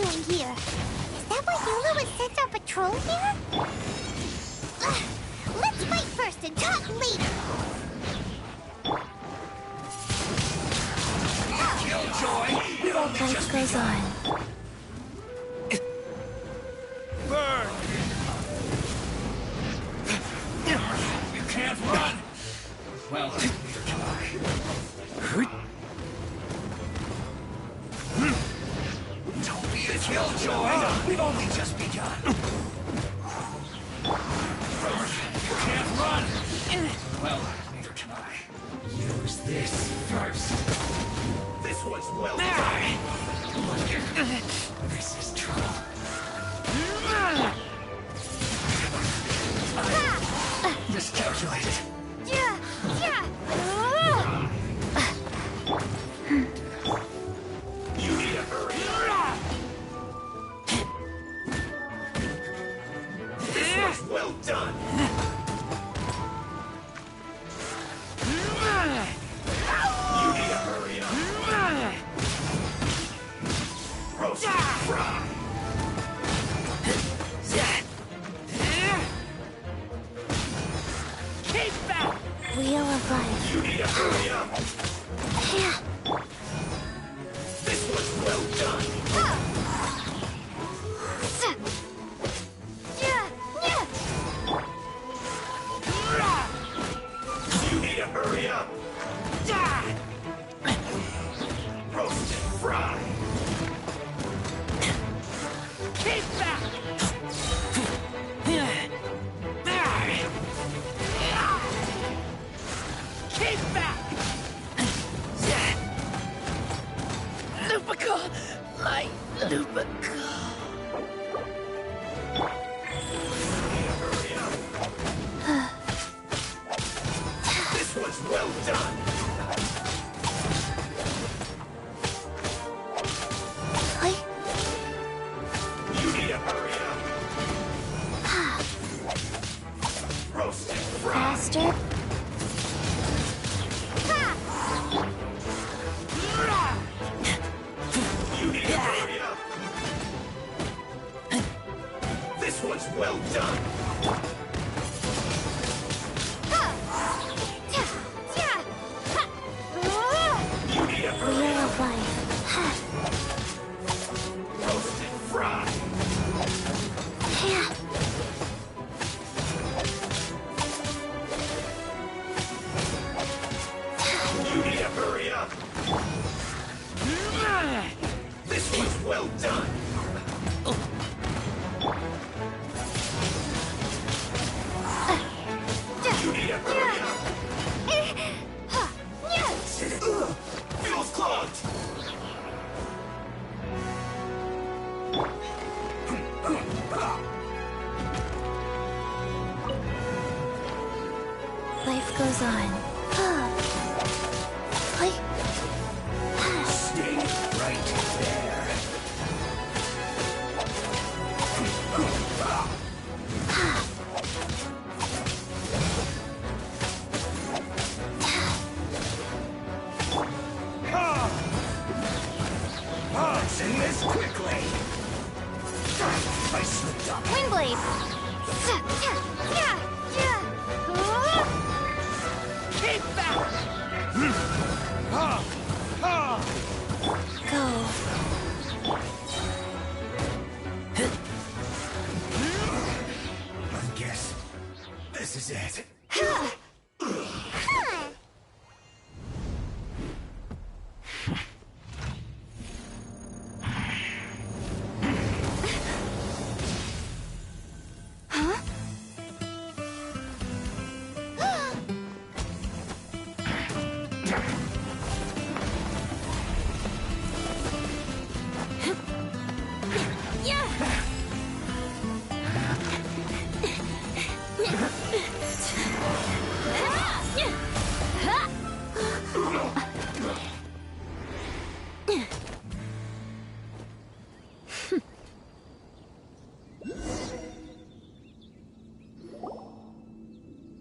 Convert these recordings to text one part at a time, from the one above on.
doing here? Is that why Yulu was sent on patrol here? Let's fight first and talk later! Life goes on. Burn! You can't run! Well, neither can I. Don't be a killjoy! We've only just begun. You can't run! Well, neither can I. Use this first. This was well done. This is trouble. Miscalculated. You need to hurry. This was well done. You need to hurry up. Roast and fry. Keep back! Wheel of life. You need to hurry up. This was well done. You need to hurry up. Roast and fry. Keep back! Keep back! Lupical! My Lupical! This was well done. You need to hurry up. Roast and fry. Faster? You need to hurry up. This was well done. You need to hurry Wheel up. of life. Roast and fry. You need to hurry up. This was well done. You need to hurry up. Feels clogged. Life goes on. Stay right there. Let's end this quickly. I slipped up. Windblade! Keep back! Go. I guess this is it.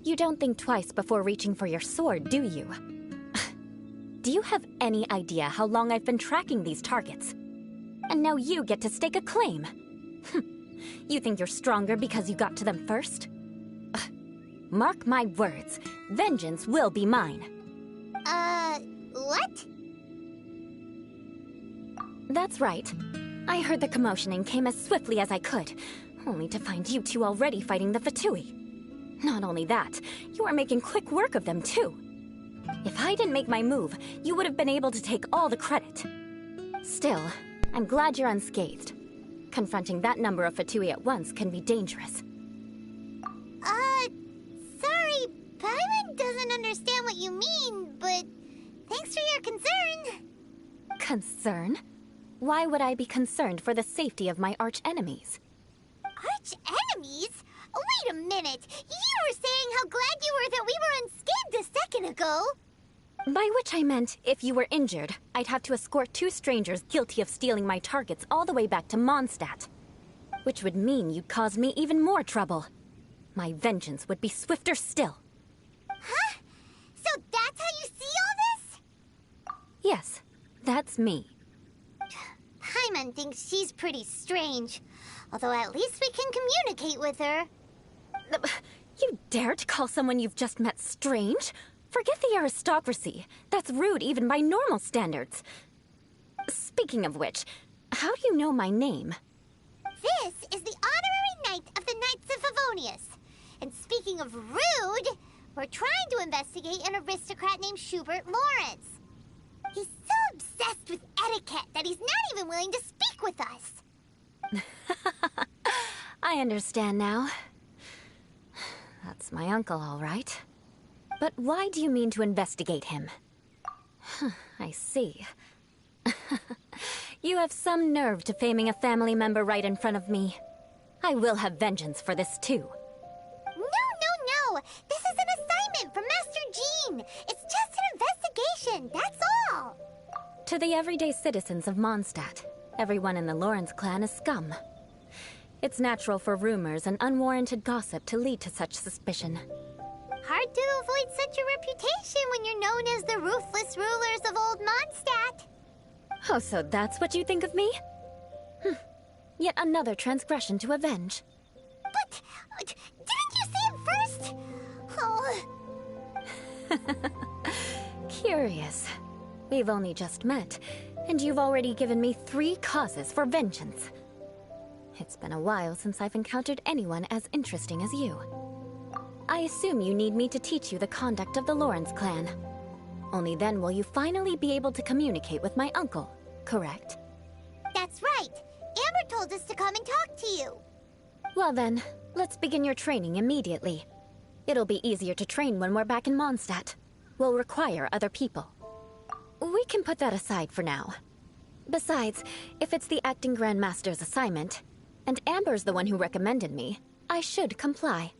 You don't think twice before reaching for your sword, do you? Do you have any idea how long I've been tracking these targets? and now you get to stake a claim. You think you're stronger because you got to them first? Ugh. Mark my words, vengeance will be mine. What? That's right. I heard the commotion and came as swiftly as I could, only to find you two already fighting the Fatui. Not only that, you are making quick work of them too. If I didn't make my move, you would have been able to take all the credit. Still, I'm glad you're unscathed. Confronting that number of Fatui at once can be dangerous. Sorry, Paimon doesn't understand what you mean, but thanks for your concern. Concern? Why would I be concerned for the safety of my arch-enemies? Arch-enemies? Wait a minute! You were saying how glad you were that we were unscathed a second ago! By which I meant, if you were injured, I'd have to escort two strangers guilty of stealing my targets all the way back to Mondstadt. Which would mean you'd cause me even more trouble. My vengeance would be swifter still. Huh? So that's how you see all this? Yes, that's me. Paimon thinks she's pretty strange. Although at least we can communicate with her. You dare to call someone you've just met strange? Forget the aristocracy. That's rude even by normal standards. Speaking of which, how do you know my name? This is the honorary knight of the Knights of Favonius. And speaking of rude, we're trying to investigate an aristocrat named Schubert Lawrence. He's so obsessed with etiquette that he's not even willing to speak with us. I understand now. That's my uncle, all right. But why do you mean to investigate him? I see. You have some nerve to faming a family member right in front of me. I will have vengeance for this too. No. This is an assignment from Master Jean. It's just an investigation, that's all. To the everyday citizens of Mondstadt, everyone in the Lawrence clan is scum. It's natural for rumors and unwarranted gossip to lead to such suspicion. Hard to avoid such a reputation when you're known as the ruthless rulers of Old Mondstadt. Oh, so that's what you think of me? Yet another transgression to avenge. But, didn't you say it first? Oh. Curious. We've only just met, and you've already given me 3 causes for vengeance. It's been a while since I've encountered anyone as interesting as you. I assume you need me to teach you the conduct of the Lawrence clan. Only then will you finally be able to communicate with my uncle, correct? That's right. Amber told us to come and talk to you. Well then, let's begin your training immediately. It'll be easier to train when we're back in Mondstadt. We'll require other people. We can put that aside for now. Besides, if it's the acting Grandmaster's assignment, and Amber's the one who recommended me, I should comply.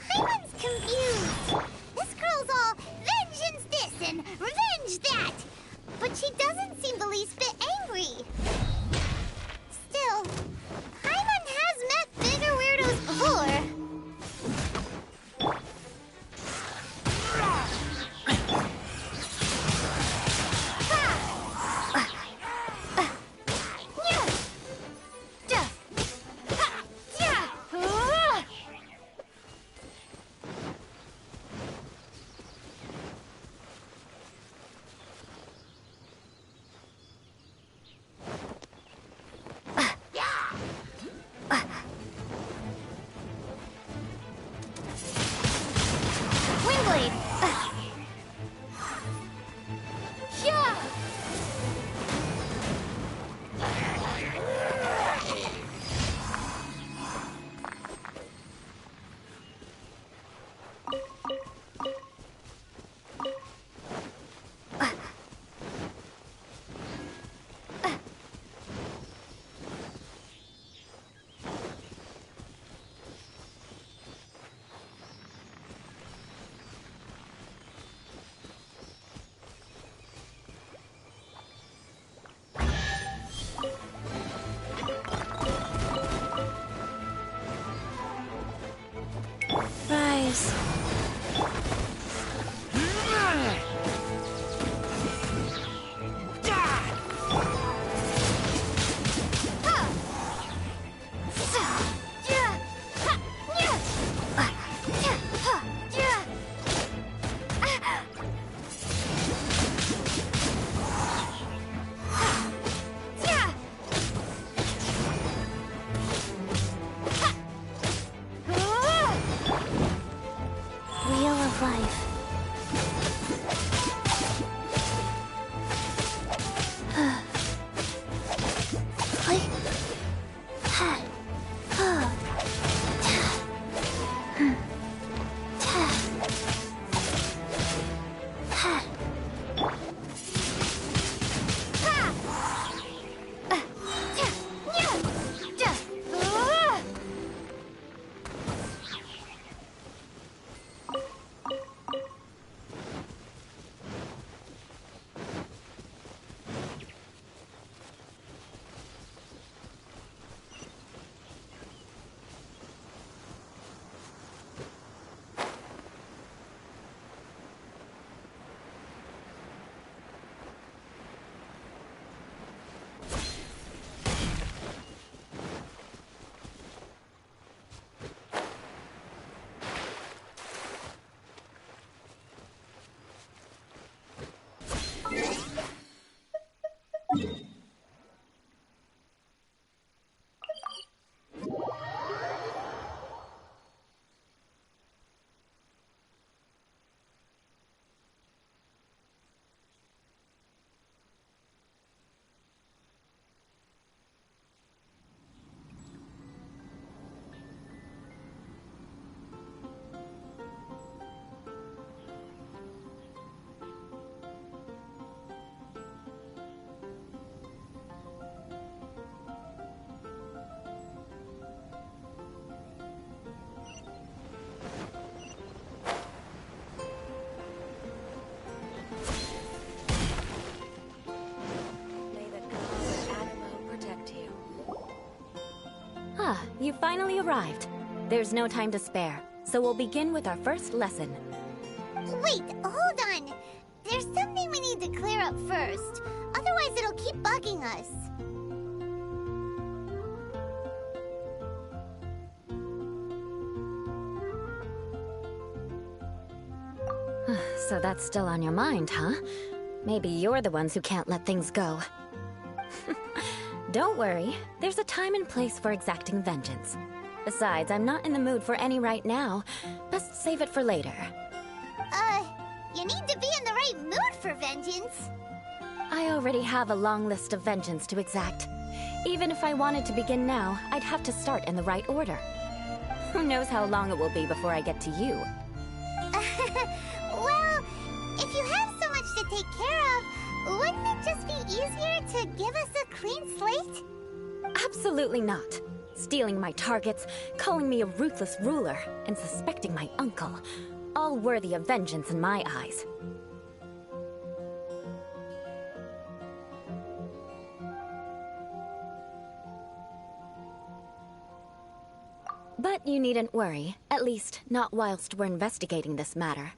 Paimon's confused. This girl's all vengeance this and revenge that. But she doesn't seem the least bit angry. Still, Paimon has met bigger weirdos before. Ah, you finally arrived. There's no time to spare, so we'll begin with our first lesson. Wait, hold on. There's something we need to clear up first. Otherwise, it'll keep bugging us. So that's still on your mind, huh? Maybe you're the ones who can't let things go. Don't worry, there's a time and place for exacting vengeance. Besides, I'm not in the mood for any right now. Best save it for later. You need to be in the right mood for vengeance. I already have a long list of vengeance to exact. Even if I wanted to begin now, I'd have to start in the right order. Who knows how long it will be before I get to you? Well, if you have so much to take care of, wouldn't it just be easier to give us a clean slate? Absolutely not. Stealing my targets, calling me a ruthless ruler, and suspecting my uncle. All worthy of vengeance in my eyes. But you needn't worry, at least not whilst we're investigating this matter.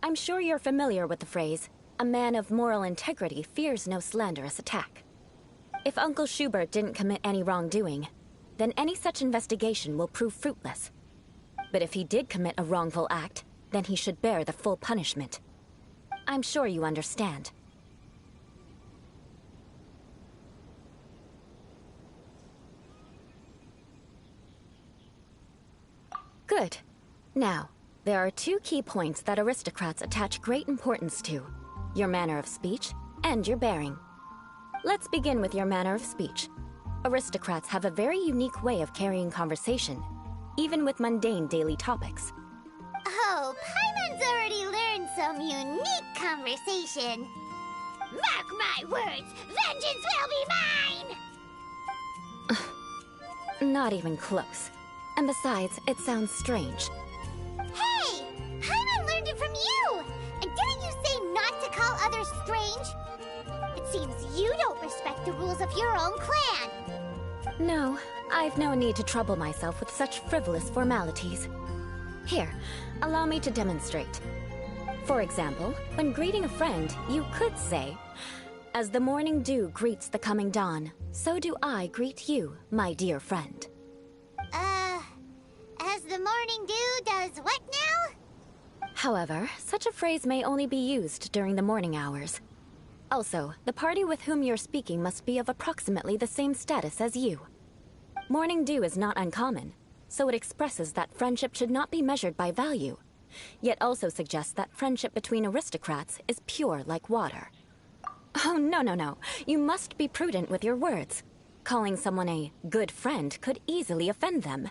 I'm sure you're familiar with the phrase, a man of moral integrity fears no slanderous attack. If Uncle Schubert didn't commit any wrongdoing, then any such investigation will prove fruitless. But if he did commit a wrongful act, then he should bear the full punishment. I'm sure you understand. Good. Now, there are two key points that aristocrats attach great importance to: your manner of speech and your bearing. Let's begin with your manner of speech. Aristocrats have a very unique way of carrying conversation, even with mundane daily topics. Oh, Paimon's already learned some unique conversation. Mark my words, vengeance will be mine! Not even close. And besides, it sounds strange. Hey! Paimon learned it from you! And didn't you say not to call others strange? It seems you don't respect the rules of your own clan. No, I've no need to trouble myself with such frivolous formalities. Here, allow me to demonstrate. For example, when greeting a friend, you could say, "As the morning dew greets the coming dawn, so do I greet you, my dear friend." As the morning dew does what now? However, such a phrase may only be used during the morning hours. Also, the party with whom you're speaking must be of approximately the same status as you. Morning dew is not uncommon, so it expresses that friendship should not be measured by value, yet also suggests that friendship between aristocrats is pure like water. Oh, no. You must be prudent with your words. Calling someone a good friend could easily offend them.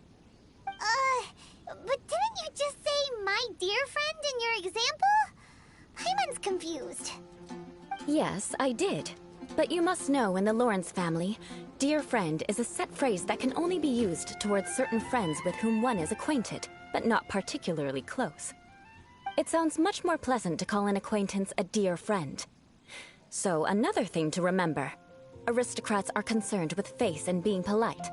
But didn't you just say my dear friend in your example? Paimon's confused. Yes, I did. But you must know in the Lawrence family, dear friend is a set phrase that can only be used towards certain friends with whom one is acquainted, but not particularly close. It sounds much more pleasant to call an acquaintance a dear friend. So another thing to remember, aristocrats are concerned with face and being polite.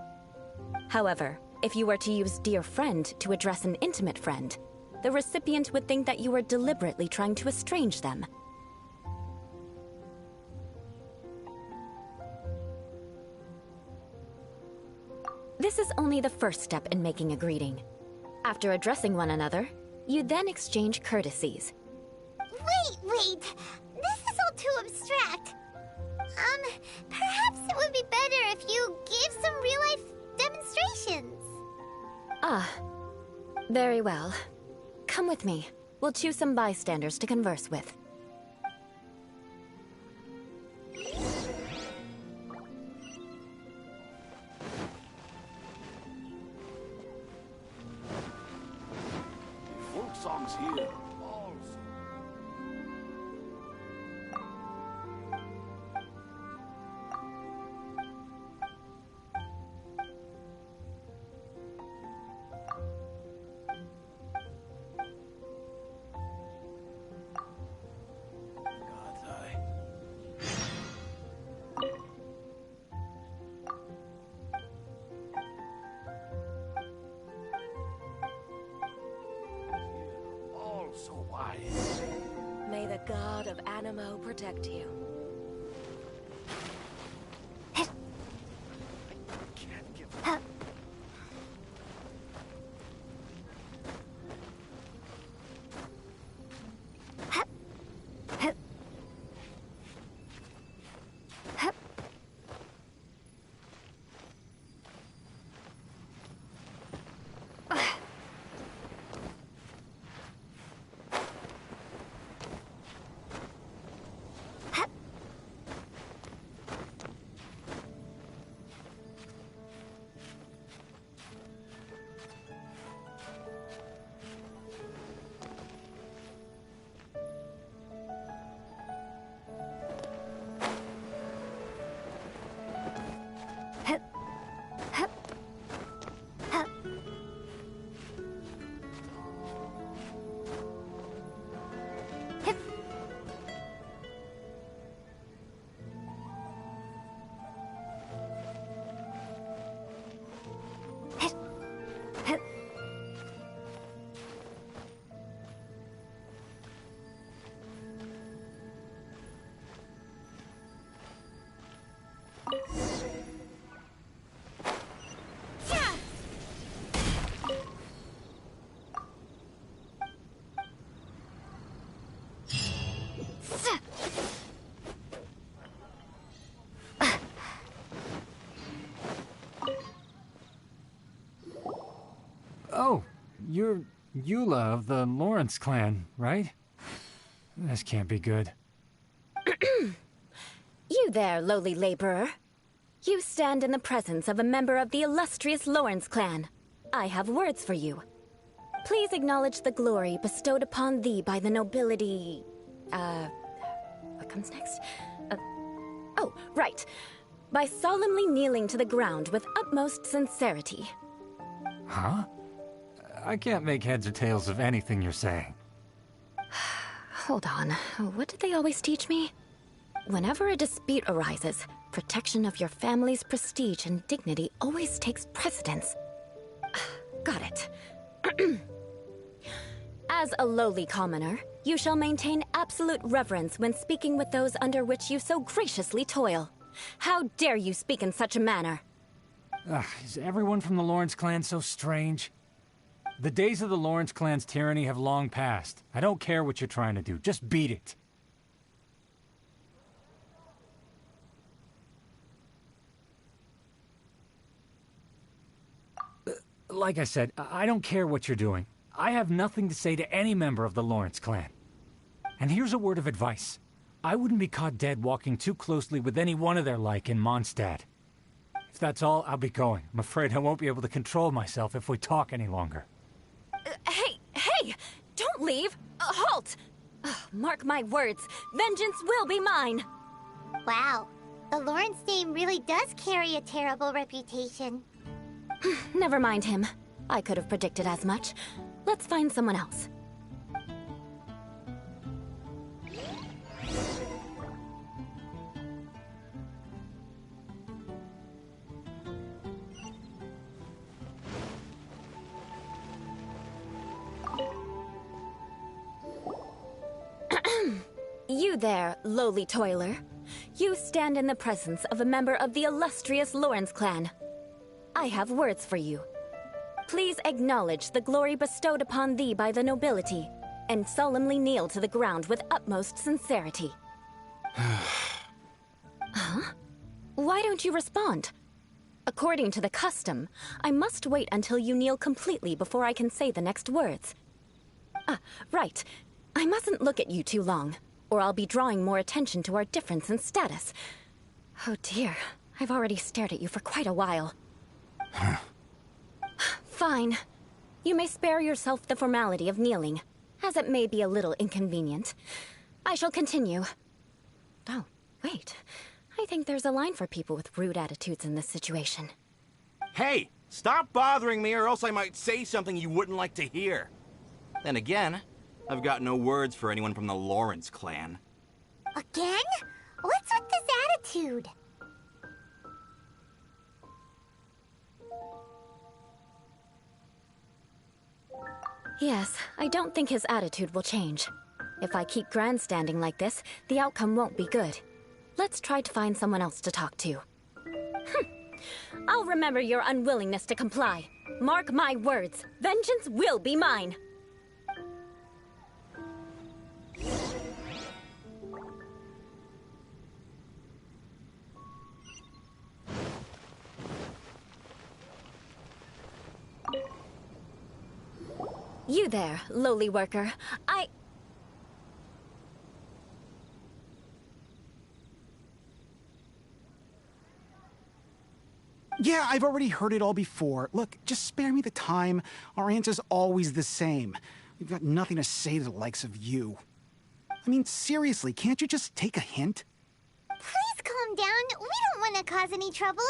However, if you were to use dear friend to address an intimate friend, the recipient would think that you were deliberately trying to estrange them. This is only the first step in making a greeting. After addressing one another, you then exchange courtesies. Wait! This is all too abstract. Perhaps it would be better if you gave some real-life demonstrations. Ah, very well. Come with me. We'll choose some bystanders to converse with. Folk songs here. Animo protect you. Can't give Oh, you're Eula of the Lawrence clan, right? This can't be good. You there, lowly laborer. You stand in the presence of a member of the illustrious Lawrence clan. I have words for you. Please acknowledge the glory bestowed upon thee by the nobility... What comes next? Oh, right. By solemnly kneeling to the ground with utmost sincerity. Huh? I can't make heads or tails of anything you're saying. Hold on. What did they always teach me? Whenever a dispute arises, protection of your family's prestige and dignity always takes precedence. Got it. As a lowly commoner, you shall maintain absolute reverence when speaking with those under which you so graciously toil. How dare you speak in such a manner? Is everyone from the Lawrence clan so strange? The days of the Lawrence clan's tyranny have long passed. I don't care what you're trying to do. Just beat it. Like I said, I don't care what you're doing. I have nothing to say to any member of the Lawrence clan. And here's a word of advice. I wouldn't be caught dead walking too closely with any one of their like in Mondstadt. If that's all, I'll be going. I'm afraid I won't be able to control myself if we talk any longer. Hey! Don't leave! Halt! Mark my words, vengeance will be mine! Wow, the Lawrence name really does carry a terrible reputation. Never mind him. I could have predicted as much. Let's find someone else. You there, lowly toiler. You stand in the presence of a member of the illustrious Lawrence clan. I have words for you. Please acknowledge the glory bestowed upon thee by the nobility, and solemnly kneel to the ground with utmost sincerity. Huh? Why don't you respond? According to the custom, I must wait until you kneel completely before I can say the next words. Right. I mustn't look at you too long, or I'll be drawing more attention to our difference in status. Oh dear, I've already stared at you for quite a while. Fine. You may spare yourself the formality of kneeling, as it may be a little inconvenient. I shall continue. Oh, wait. I think there's a line for people with rude attitudes in this situation. Hey! Stop bothering me or else I might say something you wouldn't like to hear. Then again, I've got no words for anyone from the Lawrence clan. Again? What's with this attitude? Yes, I don't think his attitude will change. If I keep grandstanding like this, the outcome won't be good. Let's try to find someone else to talk to. I'll remember your unwillingness to comply. Mark my words, vengeance will be mine. You there, lowly worker. Yeah, I've already heard it all before. Look, just spare me the time. Our answer's always the same. We've got nothing to say to the likes of you. I mean, seriously, can't you just take a hint? Please calm down. We don't want to cause any trouble.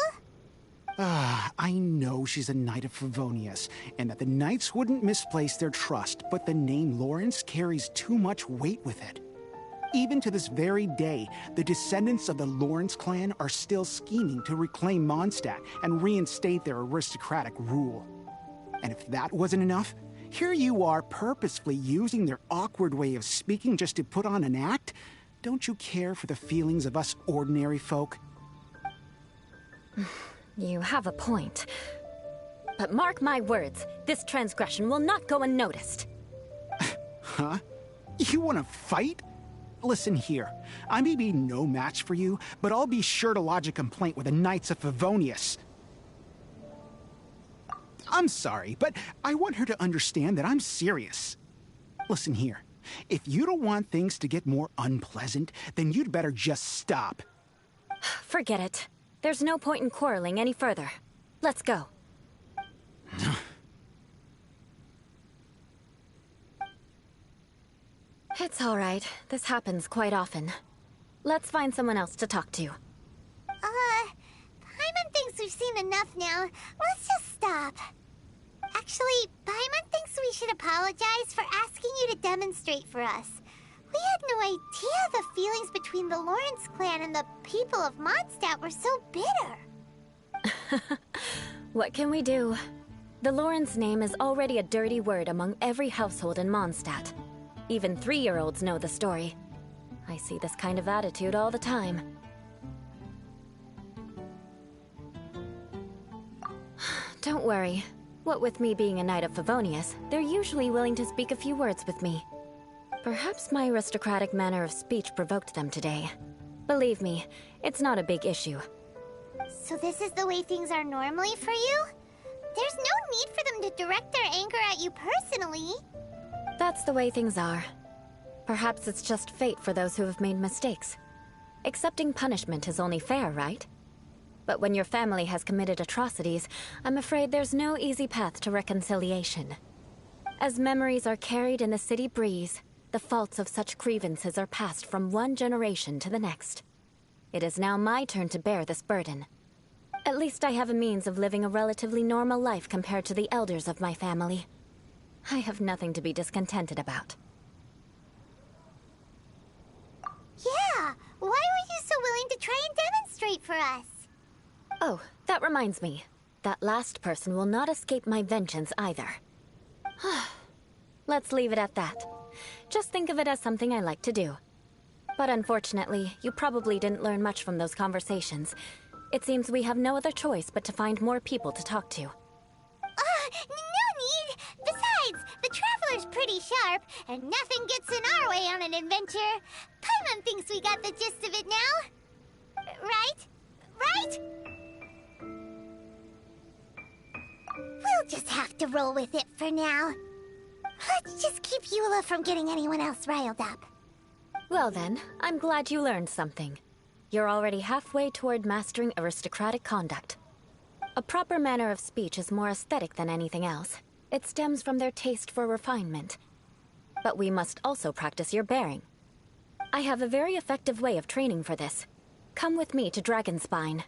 I know she's a Knight of Favonius, and that the Knights wouldn't misplace their trust, but the name Lawrence carries too much weight with it. Even to this very day, the descendants of the Lawrence clan are still scheming to reclaim Mondstadt and reinstate their aristocratic rule. And if that wasn't enough, here you are purposefully using their awkward way of speaking just to put on an act? Don't you care for the feelings of us ordinary folk? You have a point. But mark my words, this transgression will not go unnoticed. Huh? You want to fight? Listen here, I may be no match for you, but I'll be sure to lodge a complaint with the Knights of Favonius. I'm sorry, but I want her to understand that I'm serious. Listen here, if you don't want things to get more unpleasant, then you'd better just stop. Forget it. There's no point in quarreling any further. Let's go. It's all right. This happens quite often. Let's find someone else to talk to. Paimon thinks we've seen enough now. Let's just stop. Actually, Paimon thinks we should apologize for asking you to demonstrate for us. We had no idea the feelings between the Lawrence clan and the people of Mondstadt were so bitter. What can we do? The Lawrence name is already a dirty word among every household in Mondstadt. Even 3-year-olds know the story. I see this kind of attitude all the time. Don't worry. What with me being a Knight of Favonius, they're usually willing to speak a few words with me. Perhaps my aristocratic manner of speech provoked them today. Believe me, it's not a big issue. So this is the way things are normally for you? There's no need for them to direct their anger at you personally. That's the way things are. Perhaps it's just fate for those who have made mistakes. Accepting punishment is only fair, right? But when your family has committed atrocities, I'm afraid there's no easy path to reconciliation. As memories are carried in the city breeze, the faults of such grievances are passed from one generation to the next. It is now my turn to bear this burden. At least I have a means of living a relatively normal life compared to the elders of my family. I have nothing to be discontented about. Yeah, why were you so willing to try and demonstrate for us? Oh, that reminds me. That last person will not escape my vengeance either. Let's leave it at that. Just think of it as something I like to do. But unfortunately, you probably didn't learn much from those conversations. It seems we have no other choice but to find more people to talk to. No need! Besides, the Traveler's pretty sharp, and nothing gets in our way on an adventure. Paimon thinks we got the gist of it now. Right? Right? We'll just have to roll with it for now. Let's just keep Eula from getting anyone else riled up. Well then, I'm glad you learned something. You're already halfway toward mastering aristocratic conduct. A proper manner of speech is more aesthetic than anything else. It stems from their taste for refinement. But we must also practice your bearing. I have a very effective way of training for this. Come with me to Dragonspine.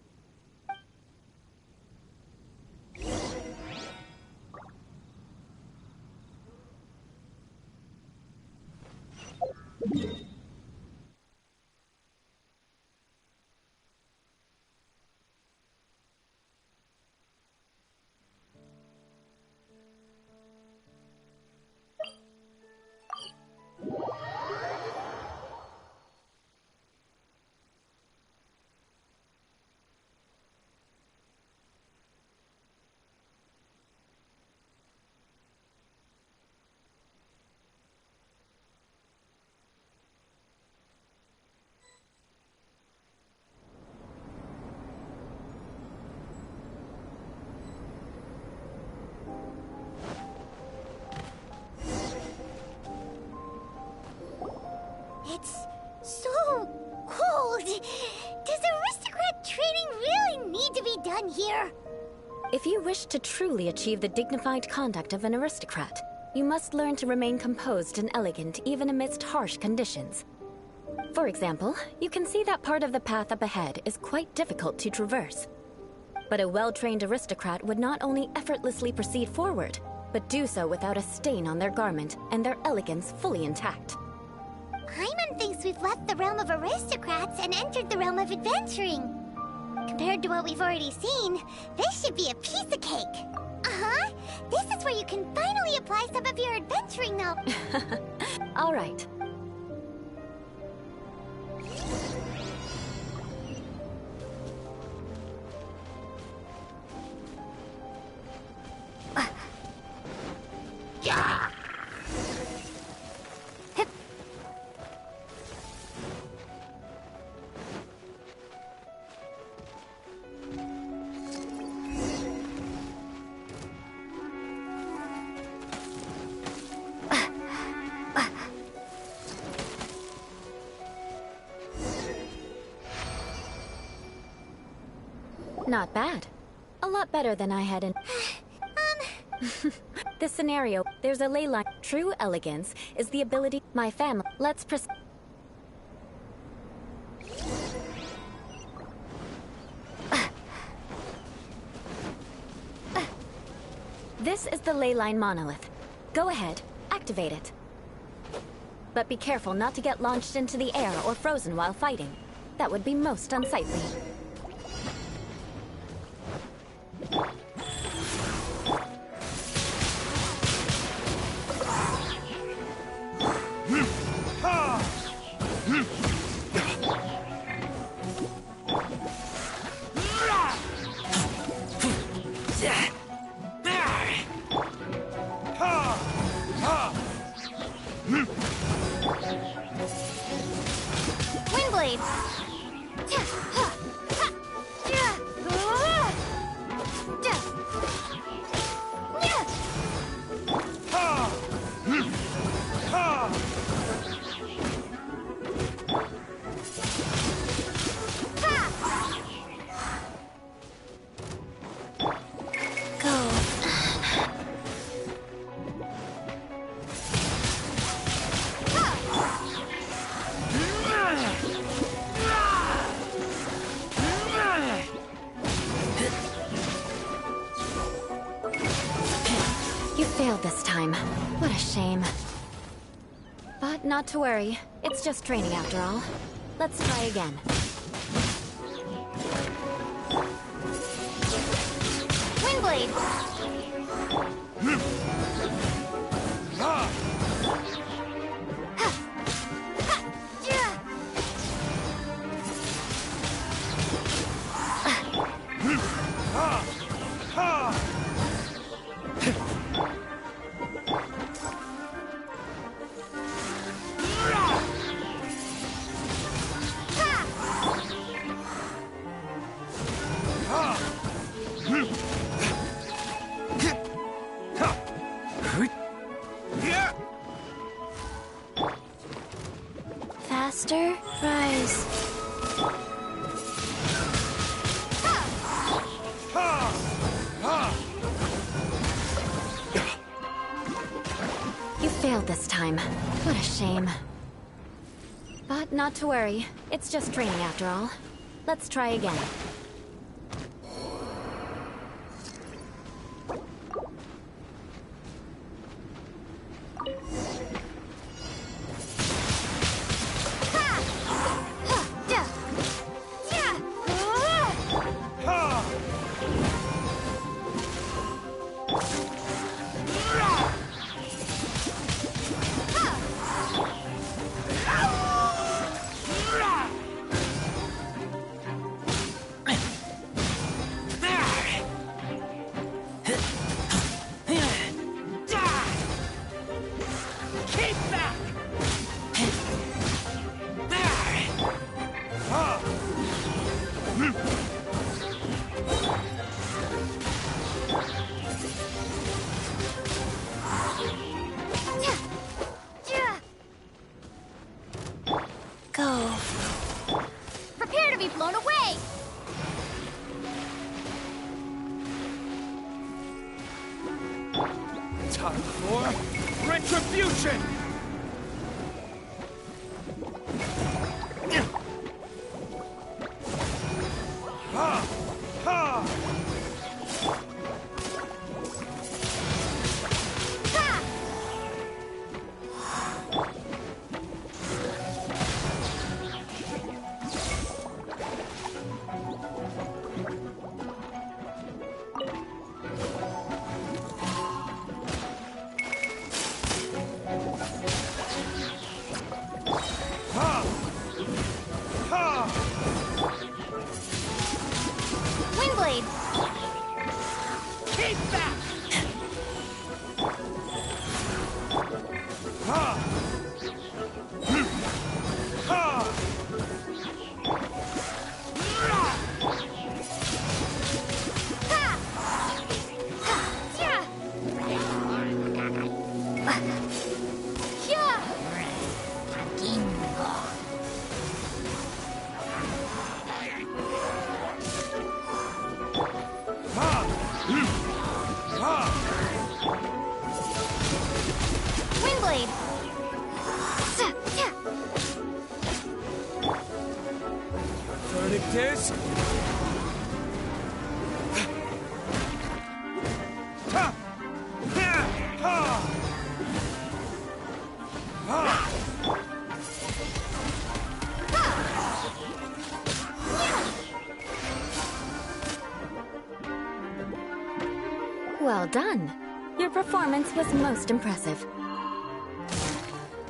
done here? If you wish to truly achieve the dignified conduct of an aristocrat, you must learn to remain composed and elegant even amidst harsh conditions. For example, you can see that part of the path up ahead is quite difficult to traverse. But a well-trained aristocrat would not only effortlessly proceed forward, but do so without a stain on their garment and their elegance fully intact. Paimon thinks we've left the realm of aristocrats and entered the realm of adventuring. Compared to what we've already seen, this should be a piece of cake. Uh-huh. This is where you can finally apply some of your adventuring knowledge. All right. Not bad. A lot better than I had in... This scenario, there's a ley line. True elegance is the ability... My family... Let's proceed. This is the ley line monolith. Go ahead, activate it. But be careful not to get launched into the air or frozen while fighting. That would be most unsightly. This time. What a shame. But not to worry. It's just training after all. Let's try again. Windblade! Faster, rise. You failed this time. What a shame. But not to worry. It's just training after all. Let's try again. Retribution! Ha! Ha! Windblade! Keep back! Ha! Ha! Yeah! Yeah! Windblade! Verdict is... Ha! Ha! Ha! Ha! Well done. Your performance was most impressive.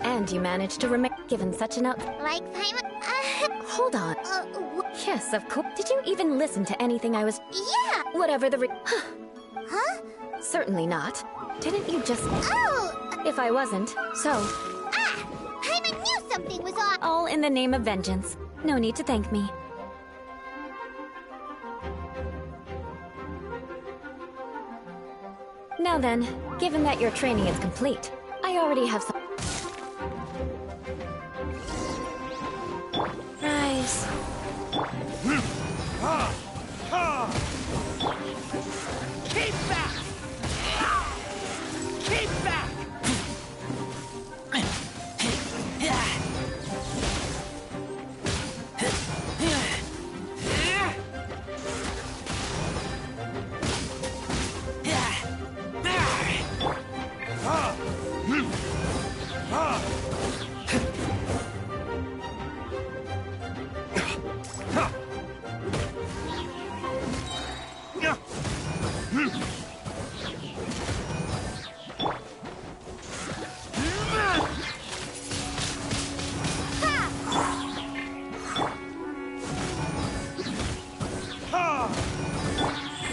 And you managed to remain given such an Like Paimon? Hold on. Yes, of course. Did you even listen to anything I was... Yeah! Whatever the Huh? Certainly not. Didn't you just... Oh! If I wasn't, so... Paimon knew something was off! All in the name of vengeance. No need to thank me. Now then, given that your training is complete, I already have some... Rise. Ha! Ha! Keep back! Keep back!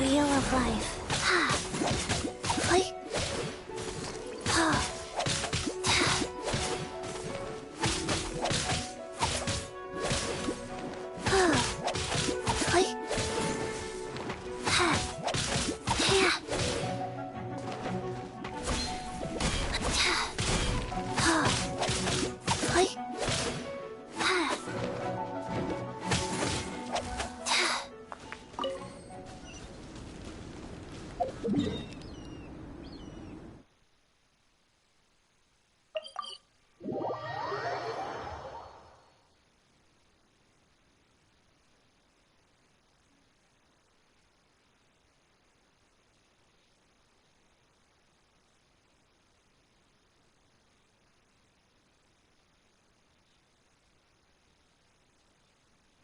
Wheel of life. Play. Play.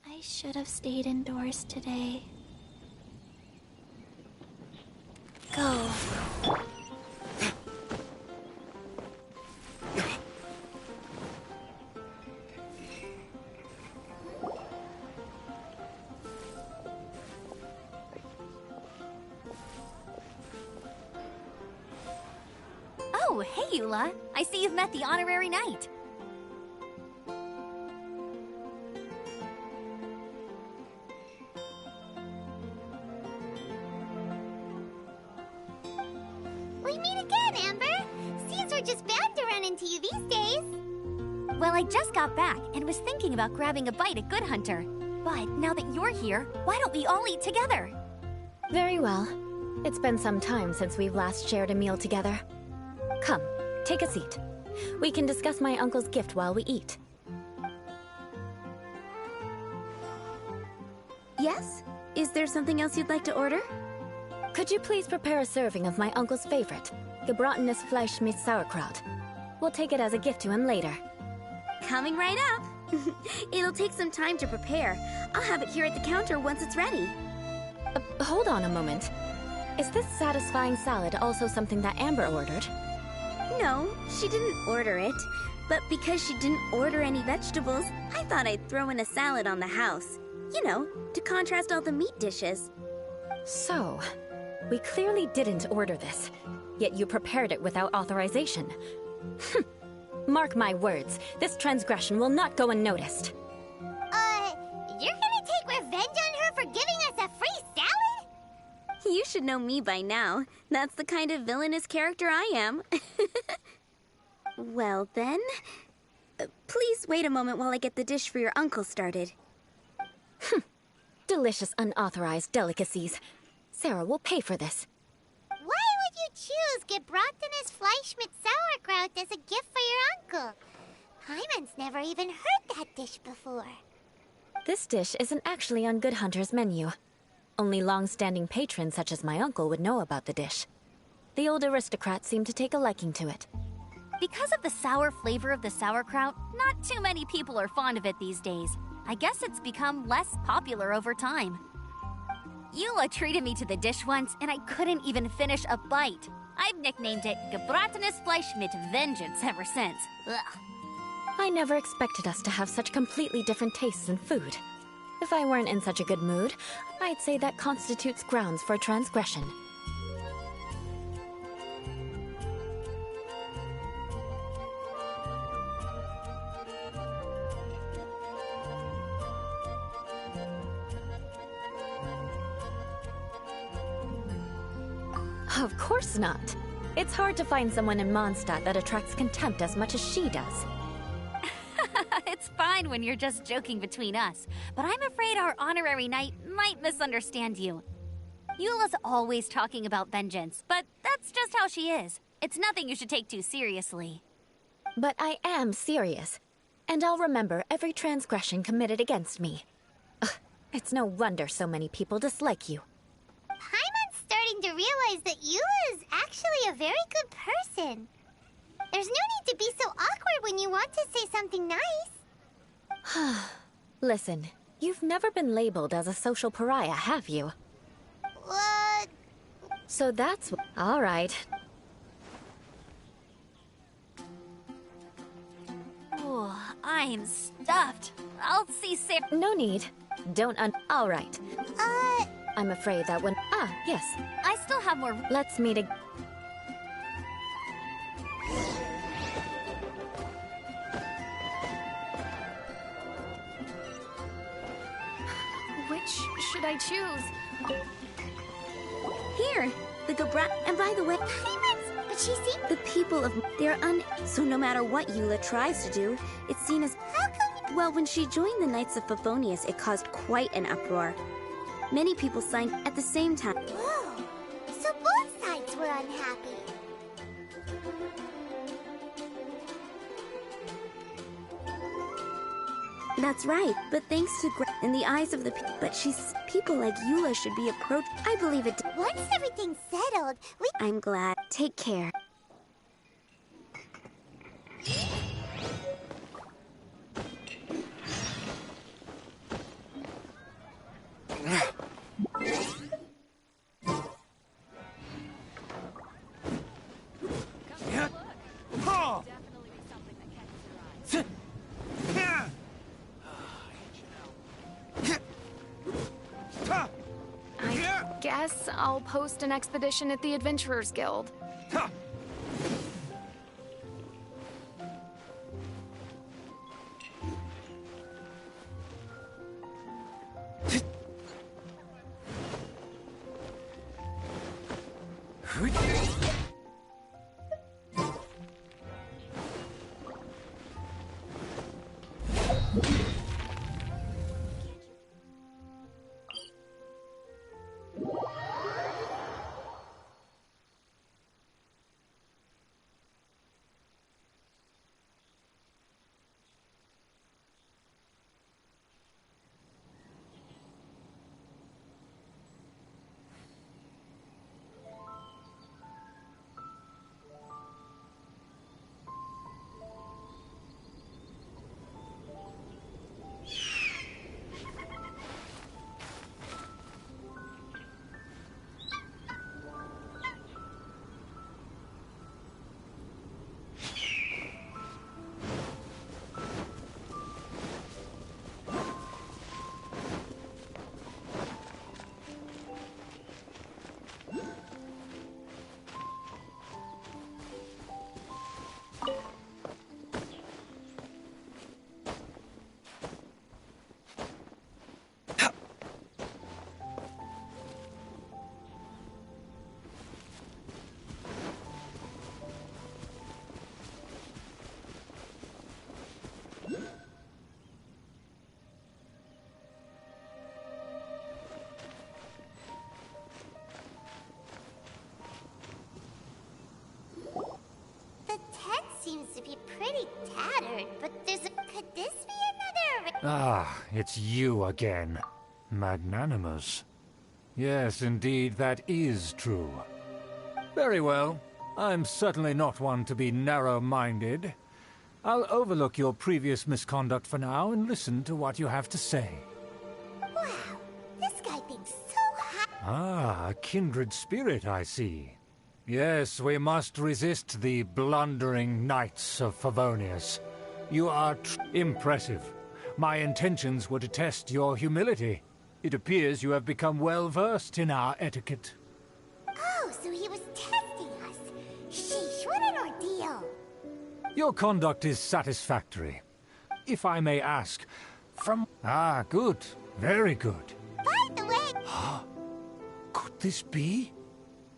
I should have stayed indoors today. Go. Oh, hey, Eula. I see you've met the honorary knight. We meet again, Amber! Seems we're just bound to run into you these days. Well, I just got back and was thinking about grabbing a bite at Good Hunter. But now that you're here, why don't we all eat together? Very well. It's been some time since we've last shared a meal together. Come, take a seat. We can discuss my uncle's gift while we eat. Yes? Is there something else you'd like to order? Could you please prepare a serving of my uncle's favorite, gebratenes Fleisch mit Sauerkraut? We'll take it as a gift to him later. Coming right up. It'll take some time to prepare. I'll have it here at the counter once it's ready. Hold on a moment. Is this satisfying salad also something that Amber ordered? No, she didn't order it. But because she didn't order any vegetables, I thought I'd throw in a salad on the house. You know, to contrast all the meat dishes. So, we clearly didn't order this, yet you prepared it without authorization. Mark my words, this transgression will not go unnoticed. You're gonna take revenge on her for giving us a free salad? You should know me by now. That's the kind of villainous character I am. Well then, please wait a moment while I get the dish for your uncle started. Delicious unauthorized delicacies. Sarah will pay for this. Why would you choose gebratenes Fleisch mit Sauerkraut as a gift for your uncle? Hyman's never even heard that dish before. This dish isn't actually on Good Hunter's menu. Only long-standing patrons such as my uncle would know about the dish. The old aristocrat seemed to take a liking to it. Because of the sour flavor of the sauerkraut, not too many people are fond of it these days. I guess it's become less popular over time. Eula treated me to the dish once, and I couldn't even finish a bite. I've nicknamed it gebratenes Fleisch mit Vengeance ever since. Ugh. I never expected us to have such completely different tastes in food. If I weren't in such a good mood, I'd say that constitutes grounds for transgression. Of course not. It's hard to find someone in Mondstadt that attracts contempt as much as she does. It's fine when you're just joking between us, but I'm afraid our honorary knight might misunderstand you. Eula's always talking about vengeance, but that's just how she is. It's nothing you should take too seriously. But I am serious, and I'll remember every transgression committed against me. Ugh, it's no wonder so many people dislike you. Hyman's starting to realize that Eula is actually a very good person. There's no need to be so awkward when you want to say something nice. Listen, you've never been labeled as a social pariah, have you? What? So that's all right. Oh, I'm stuffed. I'll see Sarah. No need. Don't all right. Uh, I'm afraid that when... yes. I still have more. Let's meet again. Which should I choose? Here, the gebrat. And by the way, Hyman's, but she seemed... the people of... They're So no matter what Eula tries to do, it's seen as... How come... Well, when she joined the Knights of Favonius, it caused quite an uproar. Many people signed at the same time. Whoa. So both sides were unhappy. That's right, but thanks to in the eyes of the but people like Eula should be approached. I believe it. Once everything's settled, I'm glad. Take care. Guess I'll post an expedition at the Adventurers Guild. pretty tattered, but could this be another? Ah, it's you again. Magnanimous. Yes, indeed, that is true. Very well. I'm certainly not one to be narrow-minded. I'll overlook your previous misconduct for now and listen to what you have to say. Wow, this guy thinks so high. Ah, a kindred spirit, I see. Yes, we must resist the blundering knights of Favonius. You are impressive. My intentions were to test your humility. It appears you have become well-versed in our etiquette. Oh, so he was testing us. Sheesh, what an ordeal. Your conduct is satisfactory. If I may ask, from... Ah, good. Very good. By the way... Could this be?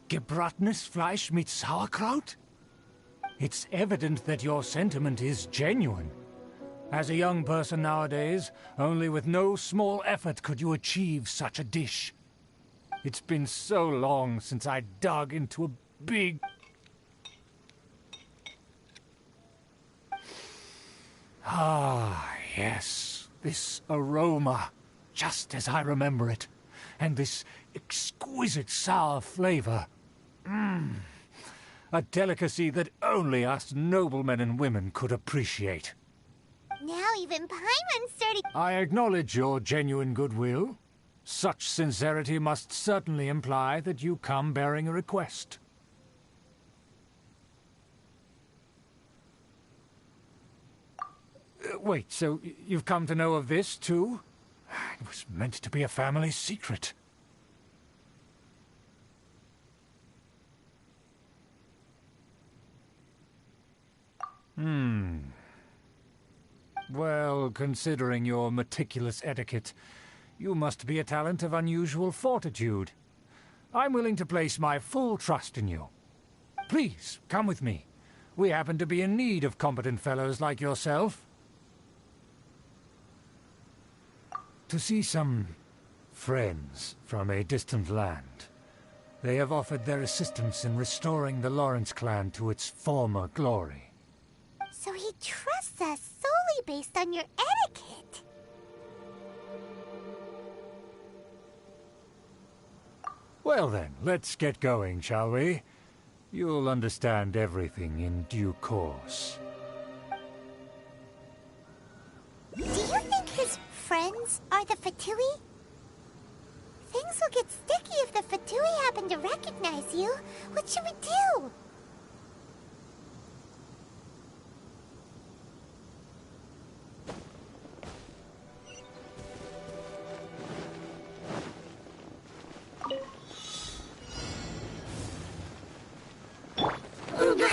Gebratnes Fleisch mit Sauerkraut? It's evident that your sentiment is genuine. As a young person nowadays, only with no small effort could you achieve such a dish. It's been so long since I dug into a big... Ah, yes, this aroma, just as I remember it, and this exquisite sour flavor. A delicacy that only us noblemen and women could appreciate. Now even Paimon's starting... I acknowledge your genuine goodwill. Such sincerity must certainly imply that you come bearing a request. Wait, so you've come to know of this, too? It was meant to be a family secret. Well, considering your meticulous etiquette, you must be a talent of unusual fortitude. I'm willing to place my full trust in you. Please, come with me. We happen to be in need of competent fellows like yourself. To see some friends from a distant land. They have offered their assistance in restoring the Lawrence clan to its former glory. So he trusts us solely based on your etiquette. Well then, let's get going, shall we? You'll understand everything in due course. Do you think his friends are the Fatui? Things will get sticky if the Fatui happen to recognize you. What should we do?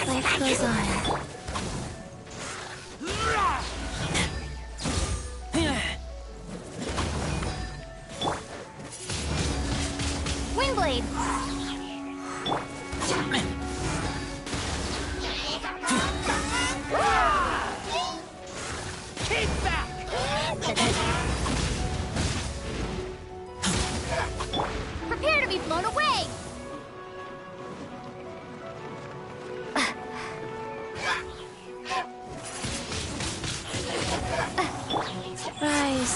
Life goes on. Wingblade! Keep back! Prepare to be blown away! Surprise.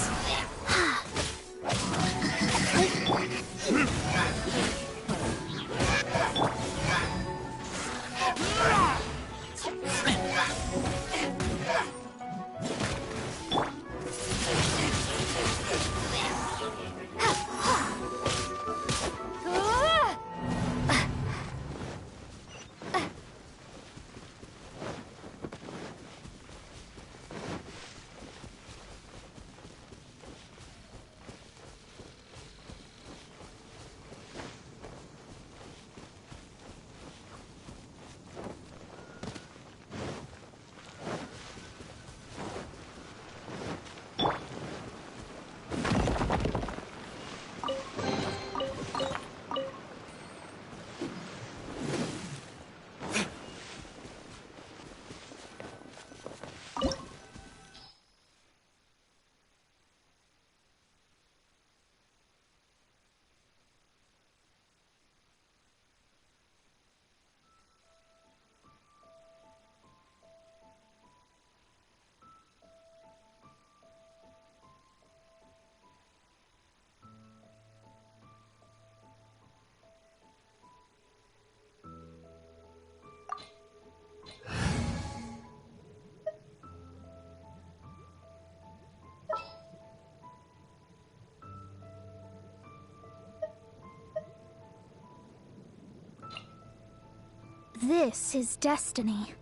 This is destiny.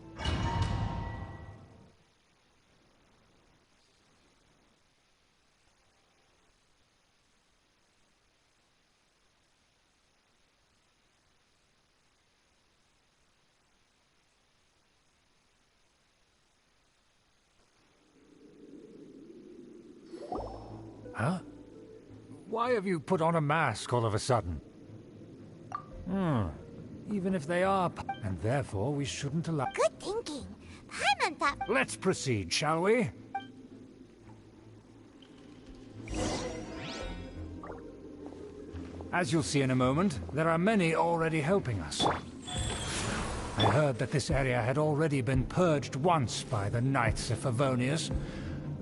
Huh? Why have you put on a mask all of a sudden? Even if they are, and therefore we shouldn't allow— Good thinking. Paimon thought— Let's proceed, shall we? As you'll see in a moment, there are many already helping us. I heard that this area had already been purged once by the Knights of Favonius,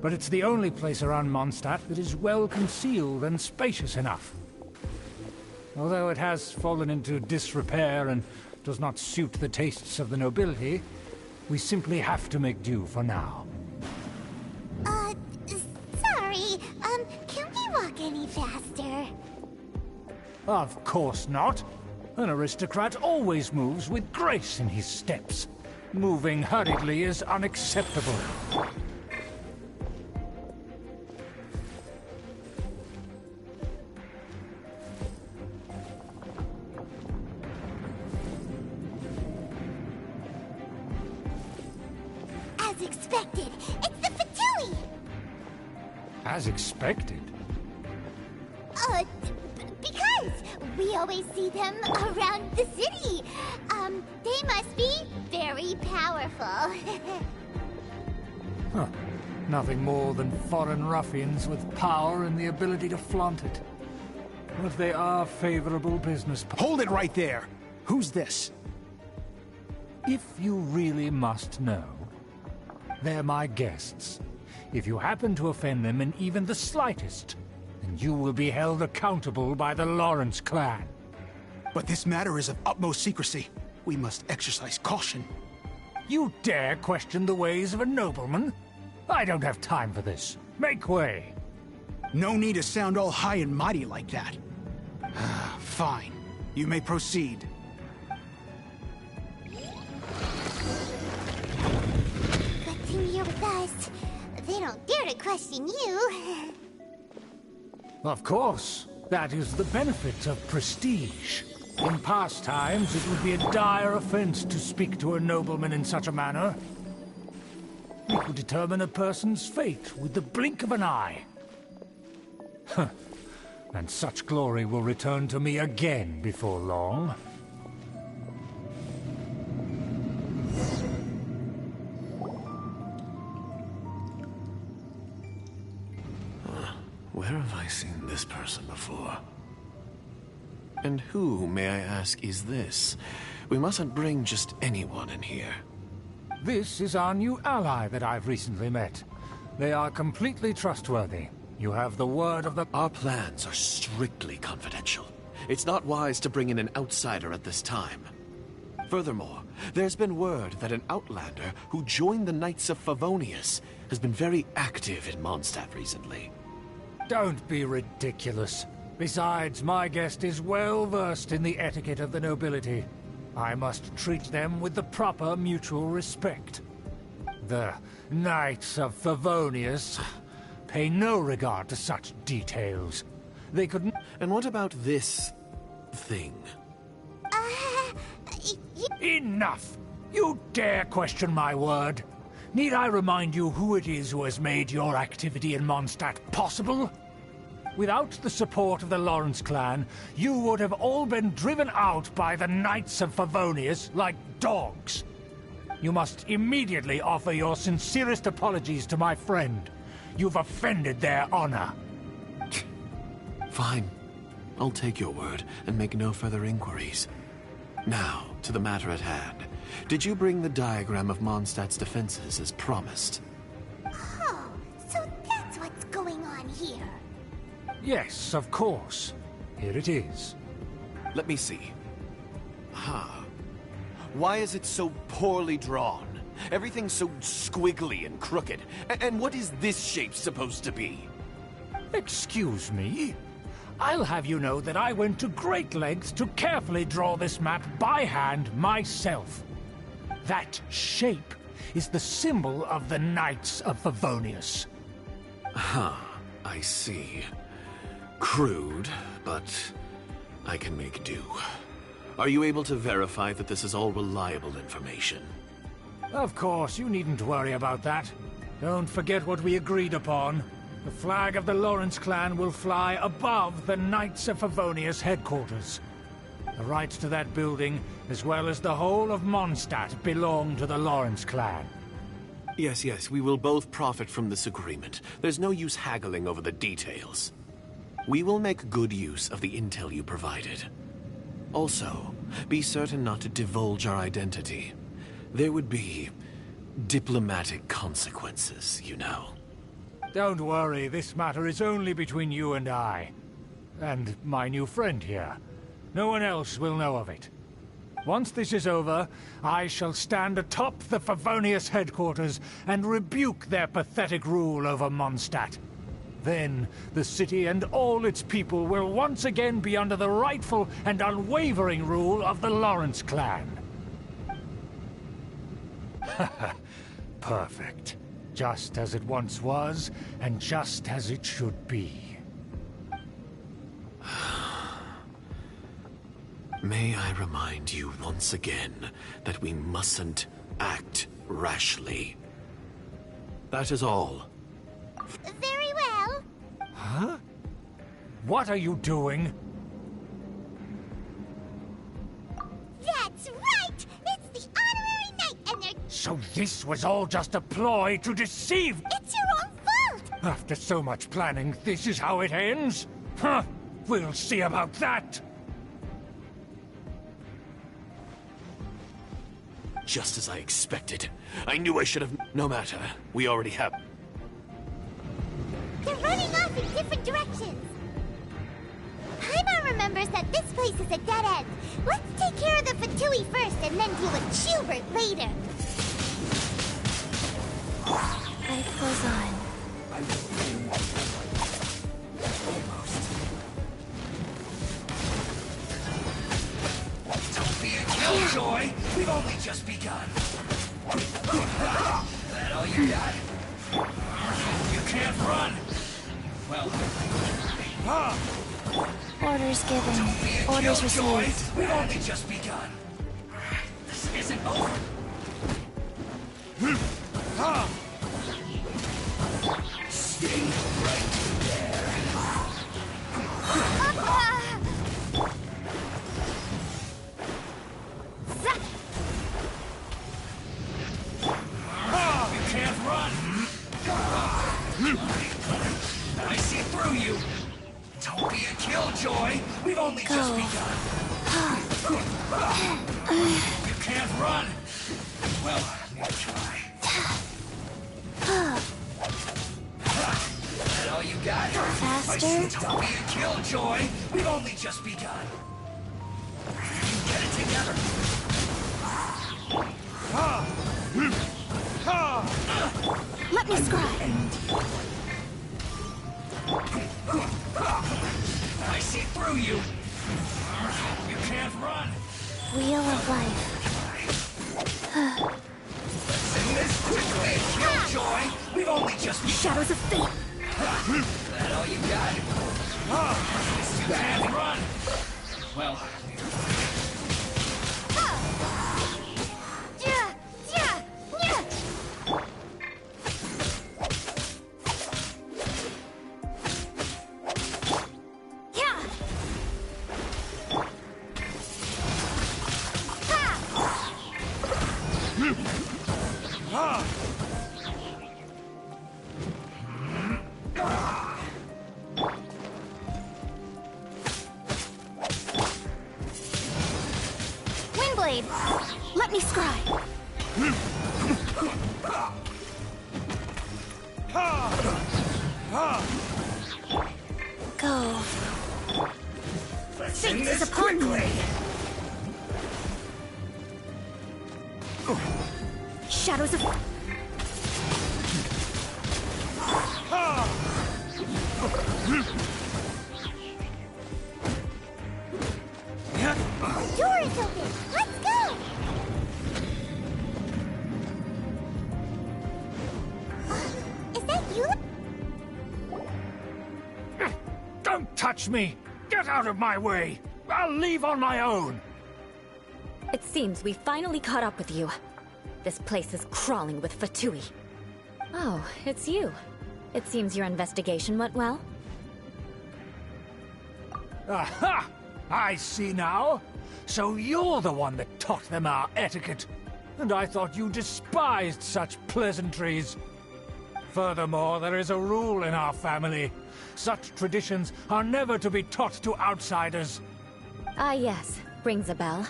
but it's the only place around Mondstadt that is well concealed and spacious enough. Although it has fallen into disrepair and does not suit the tastes of the nobility, we simply have to make do for now. Sorry, can we walk any faster? Of course not. An aristocrat always moves with grace in his steps. Moving hurriedly is unacceptable. As expected, it's the Fatui! As expected. Because we always see them around the city. They must be very powerful. Huh. Nothing more than foreign ruffians with power and the ability to flaunt it. But they are favorable business— Hold it right there! Who's this? If you really must know, they're my guests. If you happen to offend them in even the slightest, then you will be held accountable by the Lawrence clan. But this matter is of utmost secrecy. We must exercise caution. You dare question the ways of a nobleman? I don't have time for this. Make way. No need to sound all high and mighty like that. Fine. You may proceed. Good thing you're with us. They don't dare to question you. Of course. That is the benefit of prestige. In past times, it would be a dire offense to speak to a nobleman in such a manner. We could determine a person's fate with the blink of an eye. Huh. And such glory will return to me again before long. Where have I seen this person before? And who, may I ask, is this? We mustn't bring just anyone in here. This is our new ally that I've recently met. They are completely trustworthy. You have the word of the— Our plans are strictly confidential. It's not wise to bring in an outsider at this time. Furthermore, there's been word that an outlander who joined the Knights of Favonius has been very active in Mondstadt recently. Don't be ridiculous. Besides, my guest is well versed in the etiquette of the nobility. I must treat them with the proper mutual respect. The Knights of Favonius pay no regard to such details. They couldn't— And what about this thing? Enough! You dare question my word? Need I remind you who it is who has made your activity in Mondstadt possible? Without the support of the Lawrence clan, you would have all been driven out by the Knights of Favonius like dogs. You must immediately offer your sincerest apologies to my friend. You've offended their honor. Fine. I'll take your word and make no further inquiries. Now, to the matter at hand. Did you bring the diagram of Mondstadt's defenses as promised? Oh, so that's what's going on here. Yes, of course. Here it is. Let me see. Why is it so poorly drawn? Everything's so squiggly and crooked. And what is this shape supposed to be? Excuse me? I'll have you know that I went to great lengths to carefully draw this map by hand myself. That shape is the symbol of the Knights of Favonius. Huh, I see. Crude, but I can make do. Are you able to verify that this is all reliable information? Of course, you needn't worry about that. Don't forget what we agreed upon. The flag of the Lawrence clan will fly above the Knights of Favonius headquarters. The rights to that building, as well as the whole of Mondstadt, belong to the Lawrence clan. Yes, we will both profit from this agreement. There's no use haggling over the details. We will make good use of the intel you provided. Also, be certain not to divulge our identity. There would be diplomatic consequences, you know. Don't worry, this matter is only between you and I. And my new friend here. No one else will know of it. Once this is over, I shall stand atop the Favonius headquarters and rebuke their pathetic rule over Mondstadt. Then, the city and all its people will once again be under the rightful and unwavering rule of the Lawrence clan. Perfect. Just as it once was, and just as it should be. May I remind you once again that we mustn't act rashly. That is all. Very well. Huh? What are you doing? That's right! It's the honorary knight, and they're... So this was all just a ploy to deceive... It's your own fault! After so much planning, this is how it ends? Huh! We'll see about that! Just as I expected. I knew I should have... No matter. We already have... They're running off in different directions. Paimon remembers that this place is a dead end. Let's take care of the Fatui first and then deal with Schubert later. Life goes on. Don't be a killjoy! We've only just begun. That all you got? You can't run! Well... Orders given. Don't be a Orders killjoy! received. We've only just begun. This isn't over. Stay right there. You can't run! I see through you! Don't be a killjoy! We've only just begun! You can't run! Well, let me try. That all you got? Faster? Don't be a killjoy! We've only just begun! Get it together! Let me scribe. I see through you! You can't run! Wheel of life. Sing this quickly, killjoy! We've only just begun! Shadows of fate. That all you got? You can't run! Well... Windblade. Let me scribe. Go. Sing Fate this is upon me. quickly! Shadows of... The door is open. Let's go. touch me! Get out of my way! I'll leave on my own! It seems we finally caught up with you. This place is crawling with Fatui. Oh, it's you. It seems your investigation went well. Aha! I see now. So you're the one that taught them our etiquette. And I thought you despised such pleasantries. Furthermore, there is a rule in our family. Such traditions are never to be taught to outsiders. Ah yes, rings a bell.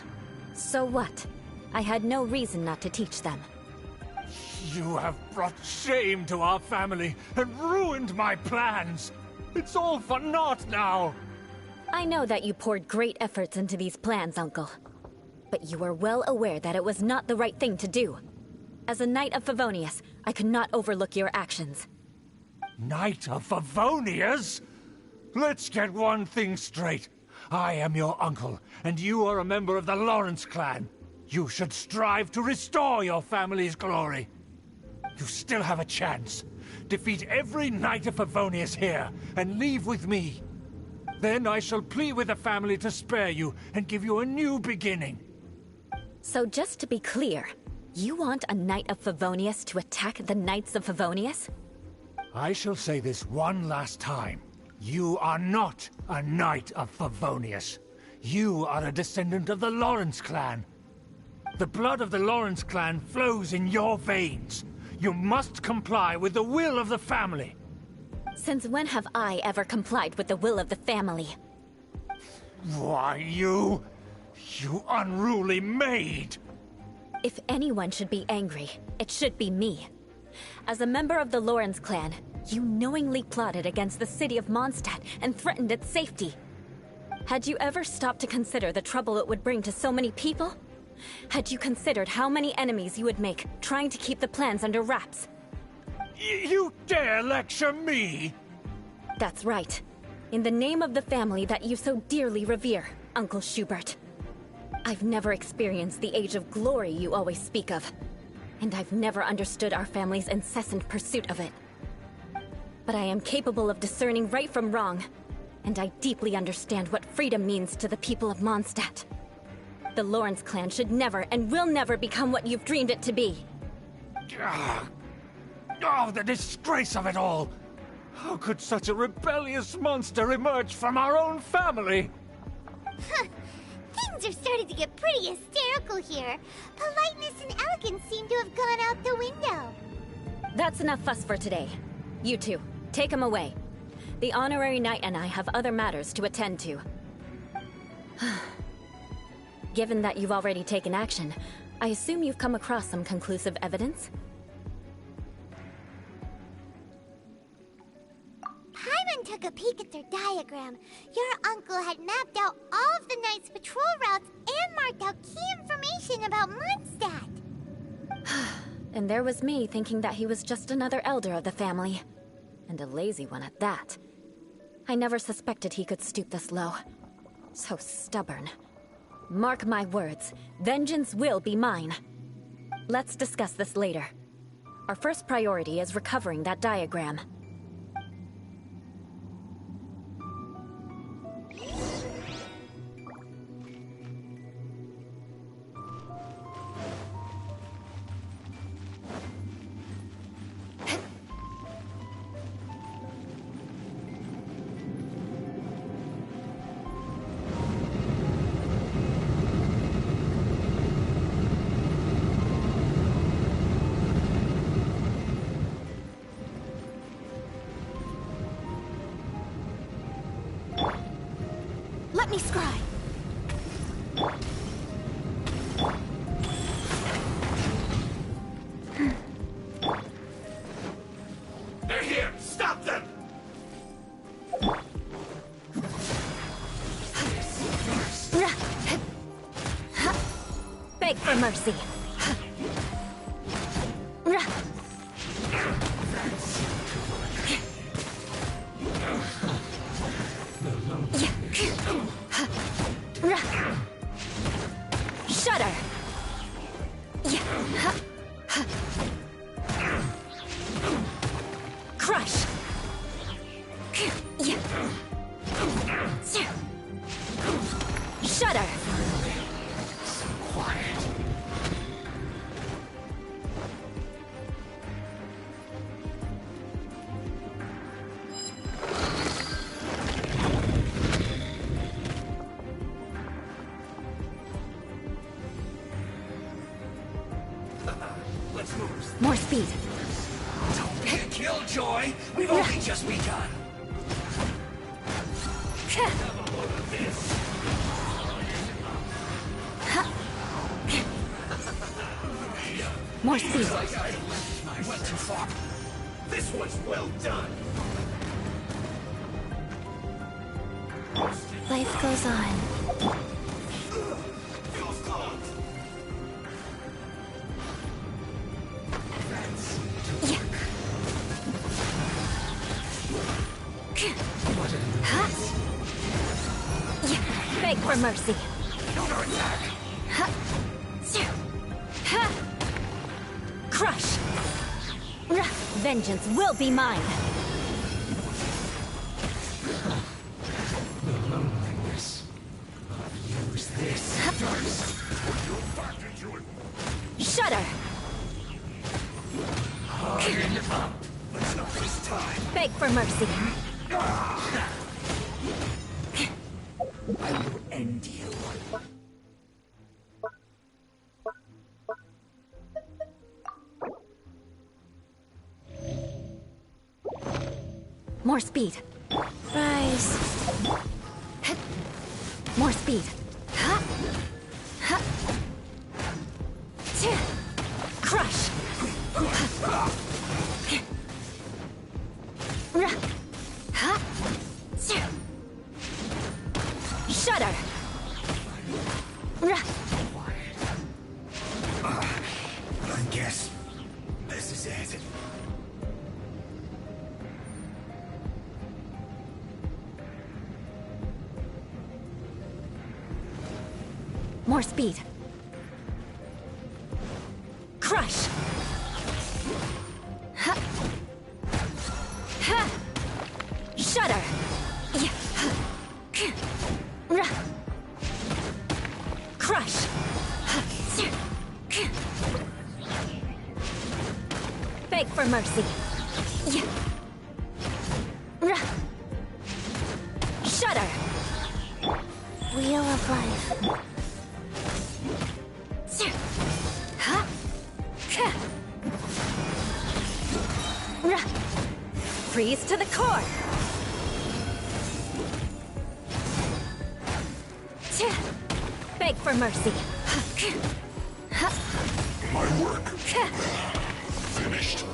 So what? I had no reason not to teach them. You have brought shame to our family and ruined my plans. It's all for naught now. I know that you poured great efforts into these plans, Uncle. But you were well aware that it was not the right thing to do. As a Knight of Favonius, I could not overlook your actions. Knight of Favonius? Let's get one thing straight. I am your uncle, and you are a member of the Lawrence clan. You should strive to restore your family's glory. You still have a chance. Defeat every Knight of Favonius here, and leave with me. Then I shall plead with the family to spare you and give you a new beginning. So just to be clear, you want a Knight of Favonius to attack the Knights of Favonius? I shall say this one last time. You are not a Knight of Favonius. You are a descendant of the Lawrence clan. The blood of the Lawrence clan flows in your veins. You must comply with the will of the family. Since when have I ever complied with the will of the family? Why, you unruly maid! If anyone should be angry, it should be me. As a member of the Lawrence clan, you knowingly plotted against the city of Mondstadt and threatened its safety. Had you ever stopped to consider the trouble it would bring to so many people? Had you considered how many enemies you would make trying to keep the plans under wraps? You dare lecture me? That's right. In the name of the family that you so dearly revere, Uncle Schubert. I've never experienced the age of glory you always speak of, and I've never understood our family's incessant pursuit of it. But I am capable of discerning right from wrong, and I deeply understand what freedom means to the people of Mondstadt. The Lawrence clan should never and will never become what you've dreamed it to be. Oh, the disgrace of it all! How could such a rebellious monster emerge from our own family? Things are starting to get pretty hysterical here. Politeness and elegance seem to have gone out the window. That's enough fuss for today. You two, take him away. The honorary knight and I have other matters to attend to. Given that you've already taken action, I assume you've come across some conclusive evidence? Paimon took a peek at their diagram. Your uncle had mapped out all of the Knight's patrol routes and marked out key information about Mondstadt. And there was me thinking that he was just another elder of the family. And a lazy one at that. I never suspected he could stoop this low. So stubborn. Mark my words, vengeance will be mine. Let's discuss this later. Our first priority is recovering that diagram. Let me scry. They're here! Stop them! Beg for mercy. Shudder. Crush. Shudder! So quiet. Let's move. More speed. Don't be a killjoy. We've only just begun. More speed. I went too far. This one's well done. Life goes on. Feels close. Beg for mercy. Counterattack. Crush! Vengeance will be mine. Use this first. Shudder! Harden up. Let's not waste time. Beg for mercy. I will end you. More speed. Rise. More speed. Crush. Shudder. I guess this is it. More speed. Crush. Shudder. Crush. Beg for mercy. Shudder. Wheel of life. Freeze to the core. Beg for mercy. My work finished.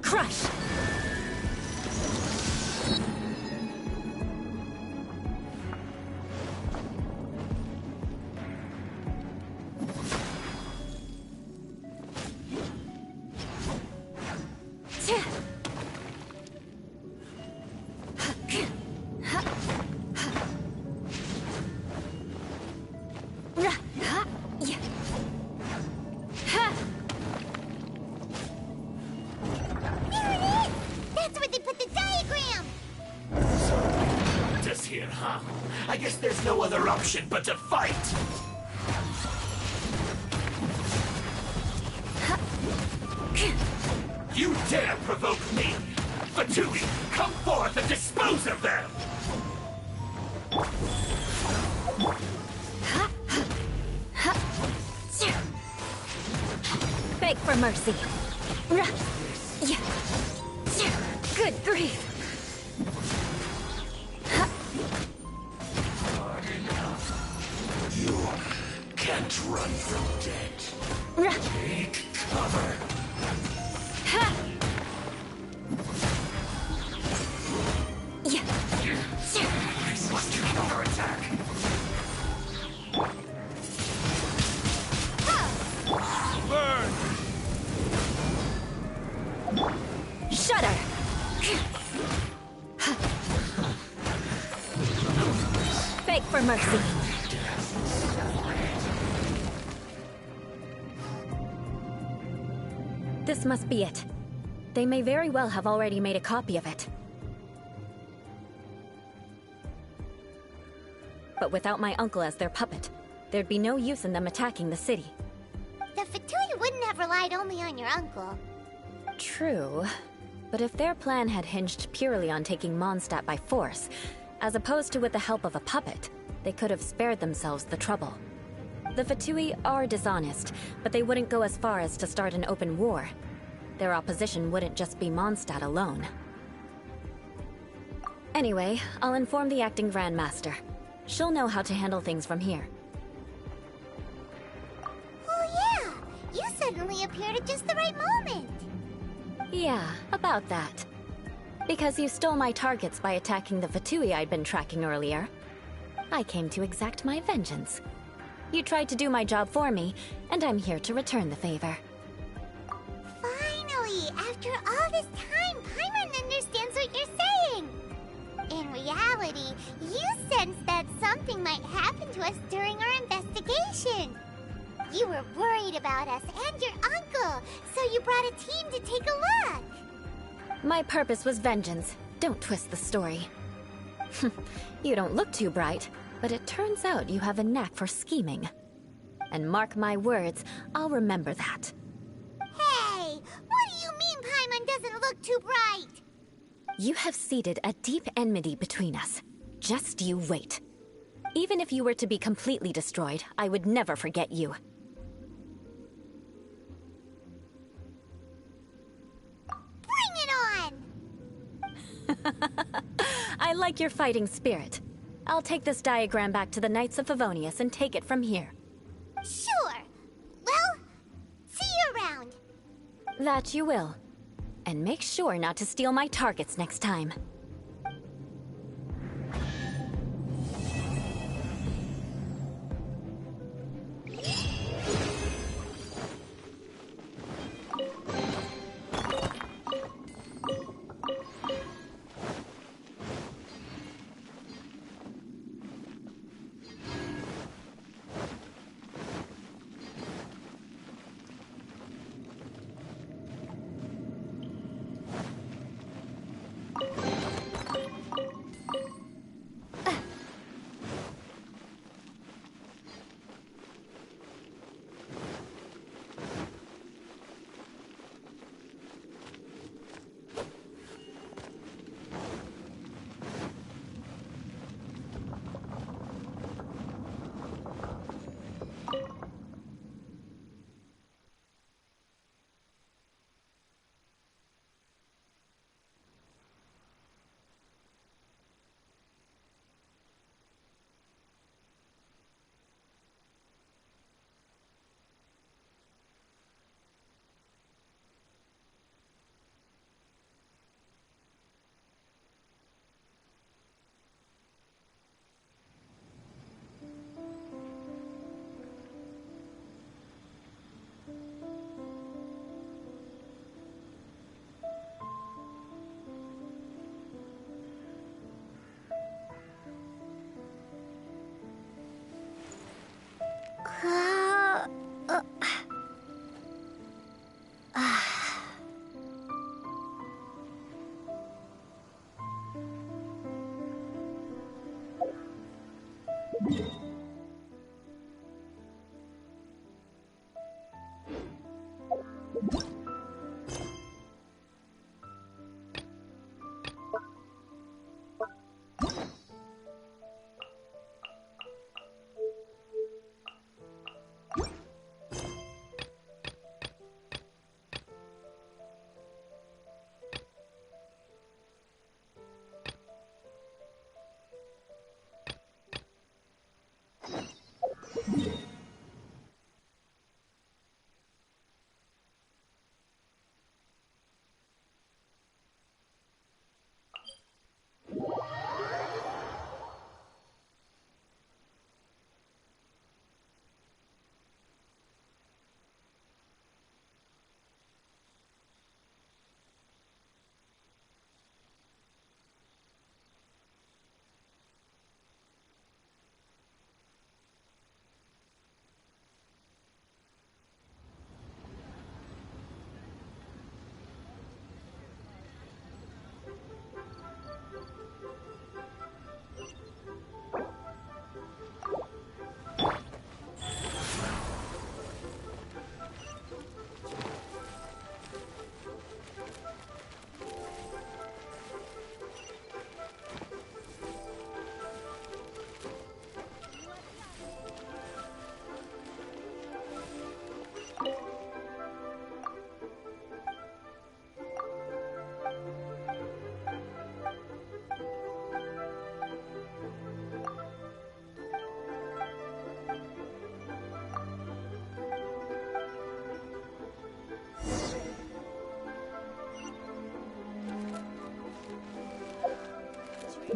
Crush. That's where they put the diagram! Just here, huh? I guess there's no other option but to fight. You dare provoke me! Fatui, come forth and dispose of them! Beg for mercy. Good grief. You can't run from dead. Take cover. I must counterattack. Burn! Shudder. Beg for mercy. This must be it. They may very well have already made a copy of it. But without my uncle as their puppet, there'd be no use in them attacking the city. The Fatui wouldn't have relied only on your uncle. True. But if their plan had hinged purely on taking Mondstadt by force, as opposed to with the help of a puppet, they could have spared themselves the trouble. The Fatui are dishonest, but they wouldn't go as far as to start an open war. Their opposition wouldn't just be Mondstadt alone. Anyway, I'll inform the acting Grandmaster. She'll know how to handle things from here. Oh yeah! You suddenly appeared at just the right moment! Yeah, about that. Because you stole my targets by attacking the Fatui I'd been tracking earlier. I came to exact my vengeance. You tried to do my job for me, and I'm here to return the favor. Finally! After all this time, Paimon understands what you're saying! In reality, you sensed that something might happen to us during our investigation. You were worried about us and your uncle, so you brought a team to take a look. My purpose was vengeance. Don't twist the story. You don't look too bright, but it turns out you have a knack for scheming. And mark my words, I'll remember that. Hey, what do you mean Paimon doesn't look too bright? You have seeded a deep enmity between us. Just you wait. Even if you were to be completely destroyed, I would never forget you. Bring it on! I like your fighting spirit. I'll take this diagram back to the Knights of Favonius and take it from here. Sure. Well, see you around. That you will. And make sure not to steal my targets next time.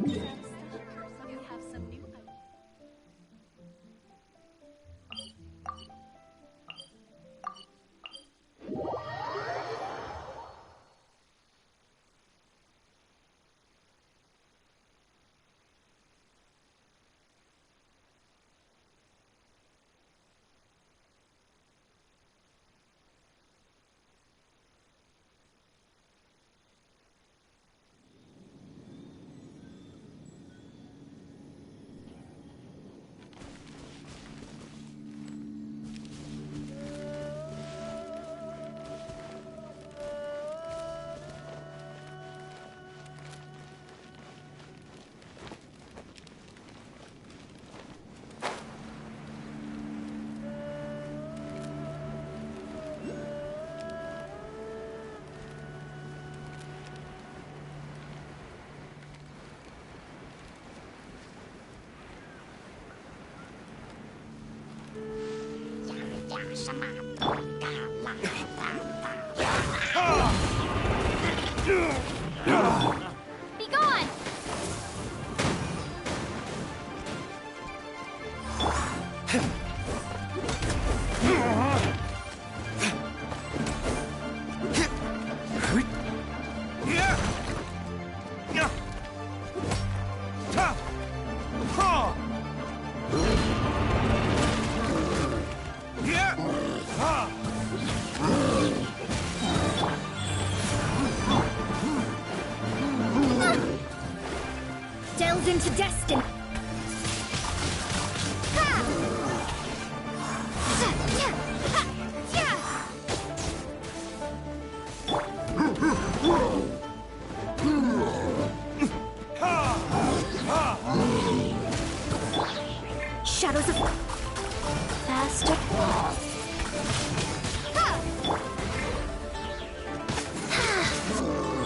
Be gone! Delve into destiny. Shadows of faster.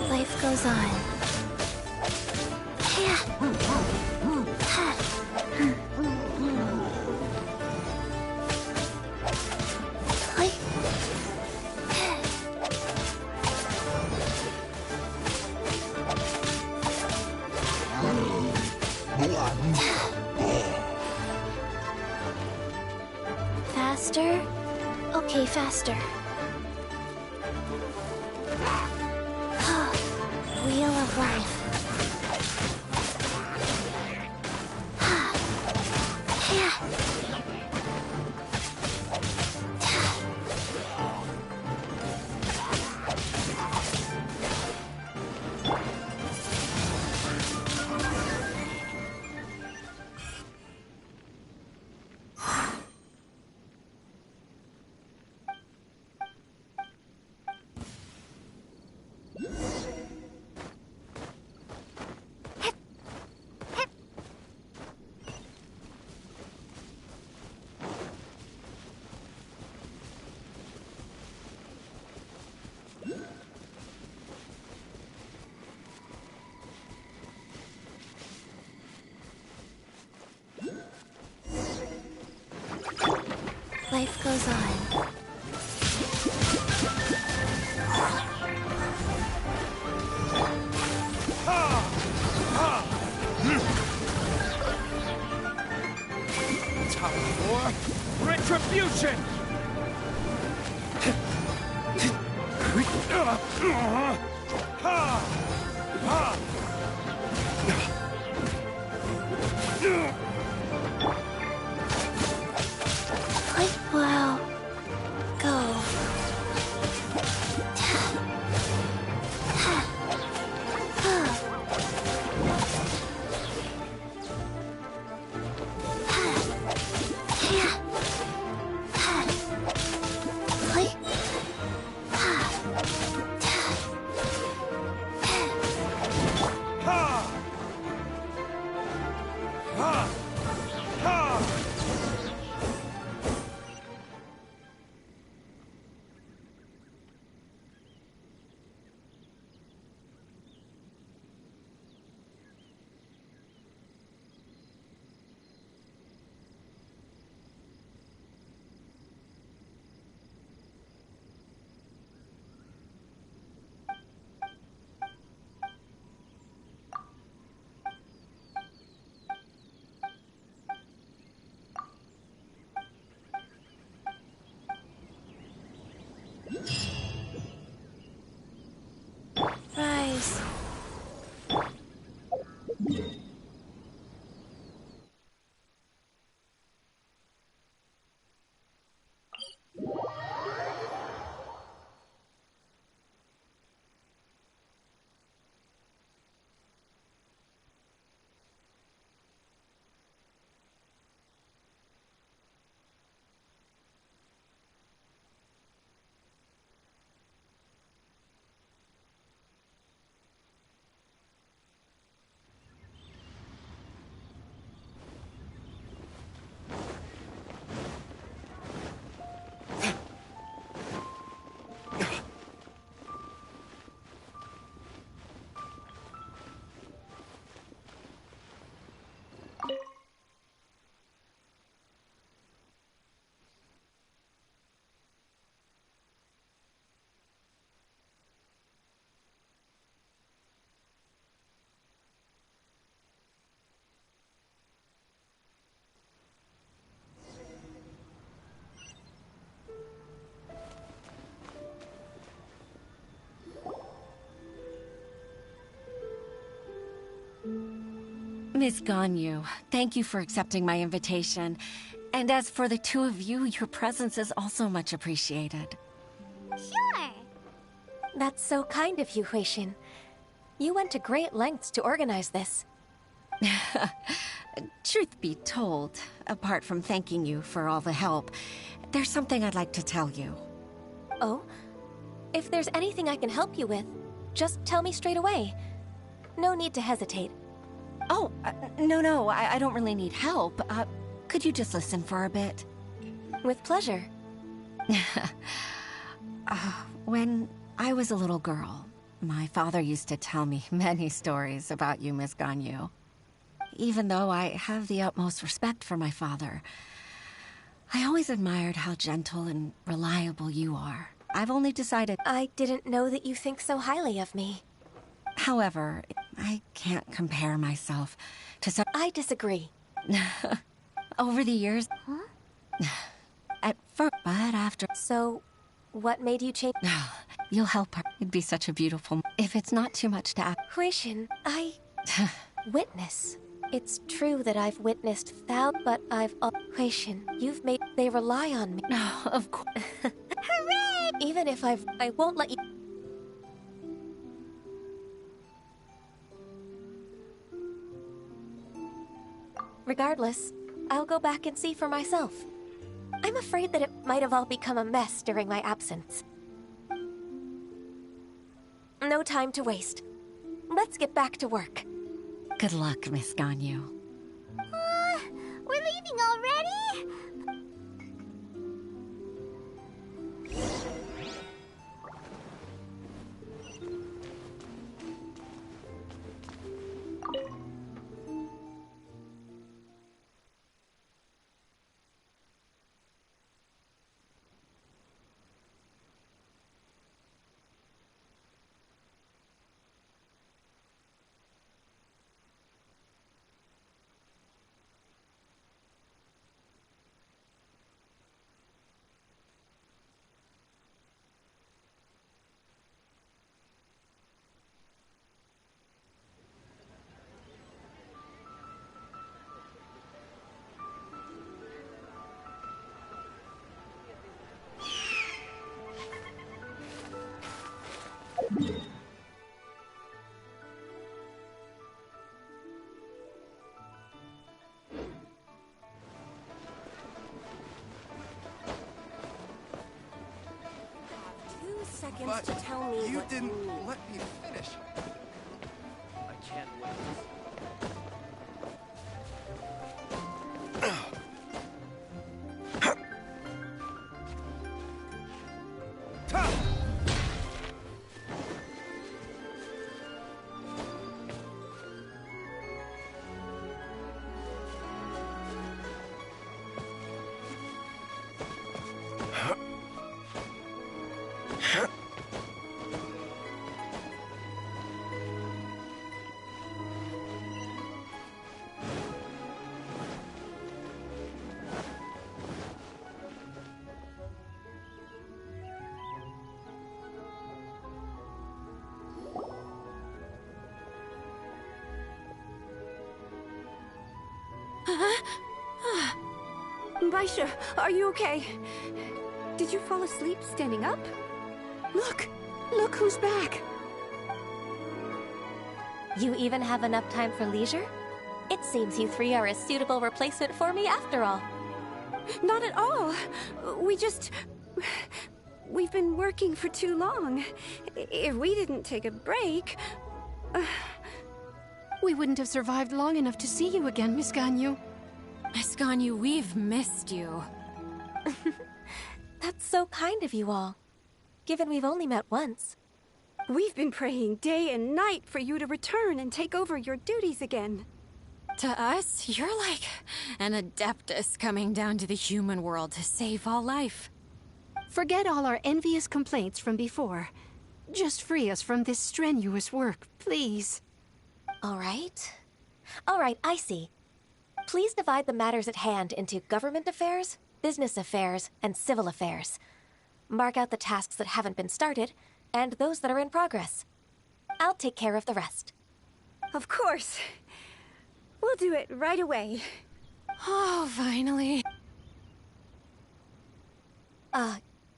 Life goes on. Faster? Okay, faster. Wheel of life. Life goes on. Time for retribution! Wow. Go. Ha! Miss Ganyu, thank you for accepting my invitation. And as for the two of you, your presence is also much appreciated. Sure. That's so kind of you, Huixin. You went to great lengths to organize this. Truth be told, apart from thanking you for all the help, there's something I'd like to tell you. Oh? If there's anything I can help you with, just tell me straight away. No need to hesitate. Oh, no, I don't really need help. Could you just listen for a bit? With pleasure. When I was a little girl, my father used to tell me many stories about you, Miss Ganyu. Even though I have the utmost respect for my father, I always admired how gentle and reliable you are. I've only decided... I didn't know that you think so highly of me. However, I can't compare myself to some... I disagree. Over the years... Huh? At first, but after... So, what made you change... You'll help her. It'd be such a beautiful... If it's not too much to ask... Huixin, witness. It's true that I've witnessed but I've... Huixin, you've made... They rely on me. No, of course. Hooray! Even if I won't let you... Regardless, I'll go back and see for myself. I'm afraid that it might have all become a mess during my absence. No time to waste. Let's get back to work. Good luck, Miss Ganyu. We're leaving already? Seconds to tell me you what didn't you mean. let me finish. I can't wait. Baisha, are you okay? Did you fall asleep standing up? Look who's back. You even have enough time for leisure? It seems you three are a suitable replacement for me after all. Not at all. We've been working for too long. If we didn't take a break... We wouldn't have survived long enough to see you again, Miss Ganyu. Miss Ganyu, we've missed you. That's so kind of you all, given we've only met once. We've been praying day and night for you to return and take over your duties again. To us, you're like an adeptus coming down to the human world to save all life. Forget all our envious complaints from before. Just free us from this strenuous work, please. All right, I see. Please divide the matters at hand into government affairs, business affairs, and civil affairs. Mark out the tasks that haven't been started, and those that are in progress. I'll take care of the rest. Of course. We'll do it right away. Oh, finally.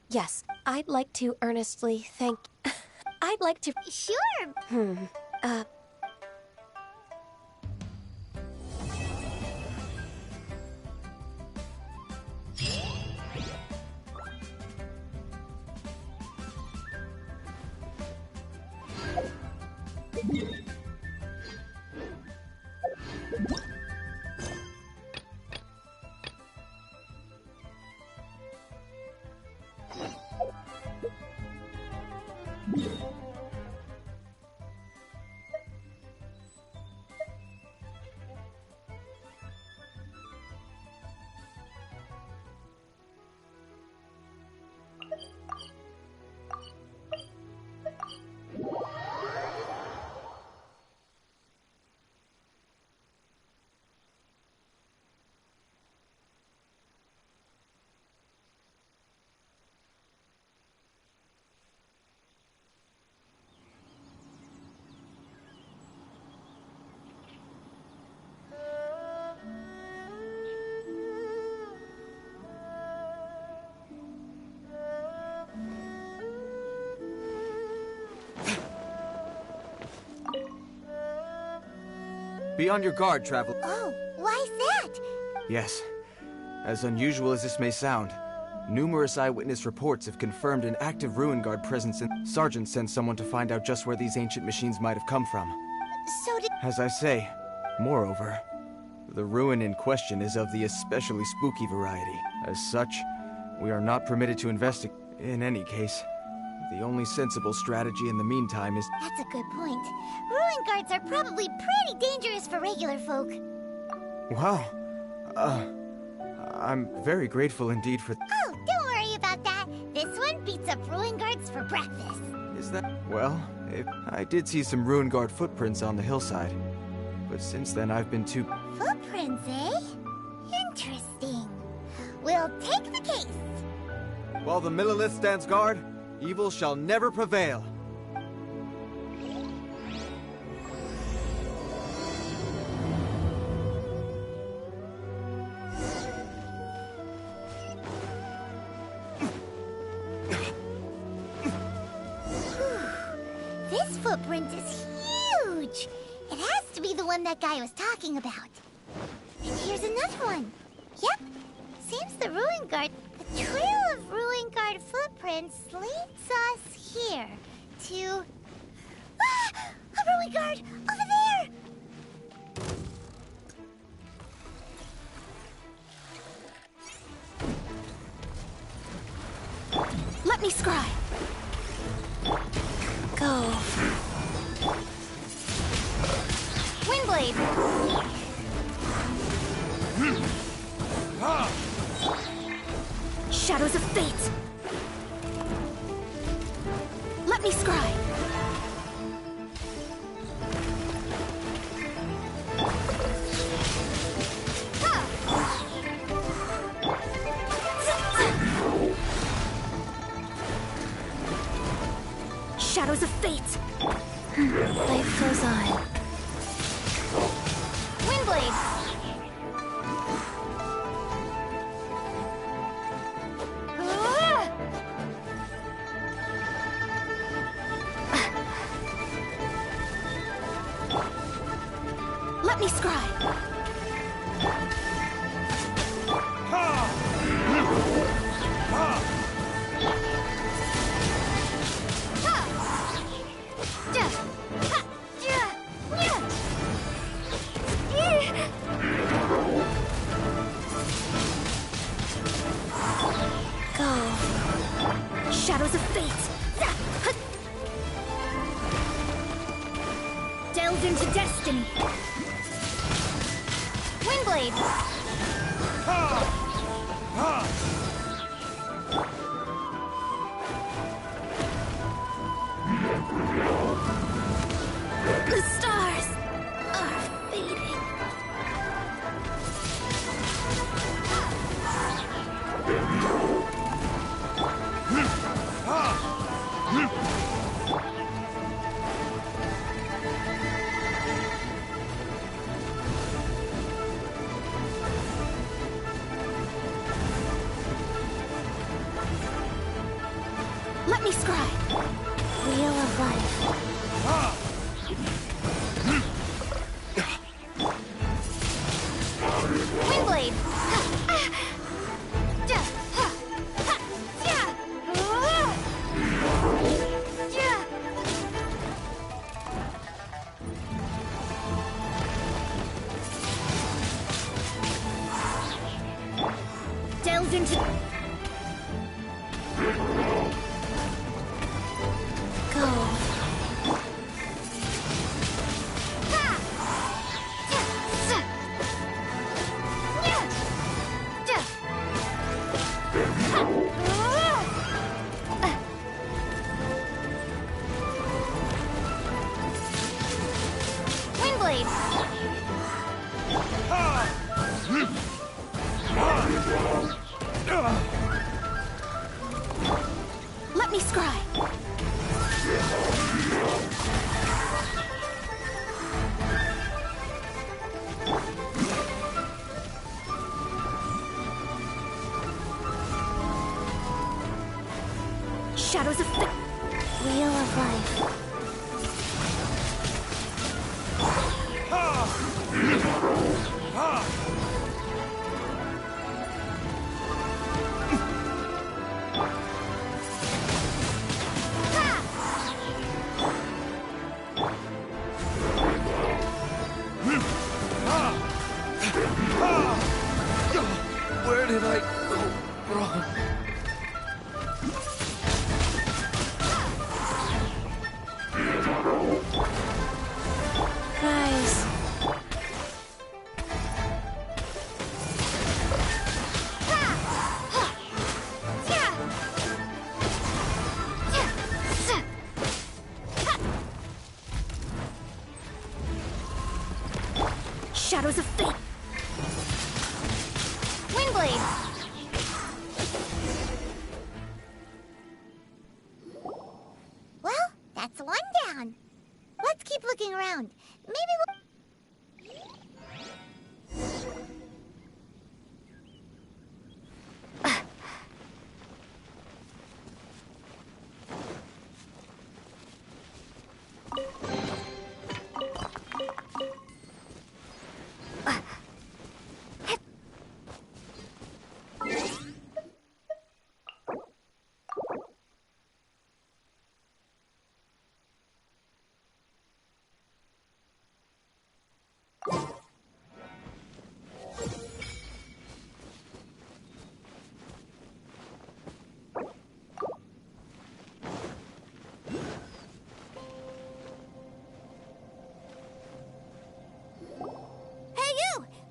Yes. I'd like to earnestly thank... I'd like to... Sure. Be on your guard, traveler. Oh, why's that? Yes. As unusual as this may sound, numerous eyewitness reports have confirmed an active Ruin Guard presence, and Sergeant sent someone to find out just where these ancient machines might have come from. So did... As I say, moreover, the ruin in question is of the especially spooky variety. As such, we are not permitted to investigate. In any case, the only sensible strategy in the meantime is... That's a good point. Ruin guards are probably pretty dangerous for regular folk. Wow. I'm very grateful indeed for... Oh, don't worry about that. This one beats up ruin guards for breakfast. Is that... Well, I did see some Ruin Guard footprints on the hillside. But since then, I've been too... Footprints, eh? Interesting. We'll take the case. While the Millilith stands guard, evil shall never prevail. This footprint is huge. It has to be the one that guy was talking about. And here's another one. Yep. Seems the Ruin Guard... The trail of Ruin Guard footprints leads us here to... Ah! A Ruin Guard! Over there! Let me scry. Go. Windblade! Shadows of fate. Let me scry. Shadows of fate. Life goes on. Windblade! Let me scry. Go. Shadows of fate. Delve into destiny. Windblade! The stars are fading. Let me scribe. Wheel of life. Windblade! Delves into... Go. Windblade! Let me scry. Shadows of Wheel of life. Where did I go wrong? Guys. Shadows of fate. Windblade! Well, that's one down. Let's keep looking around. Maybe we'll...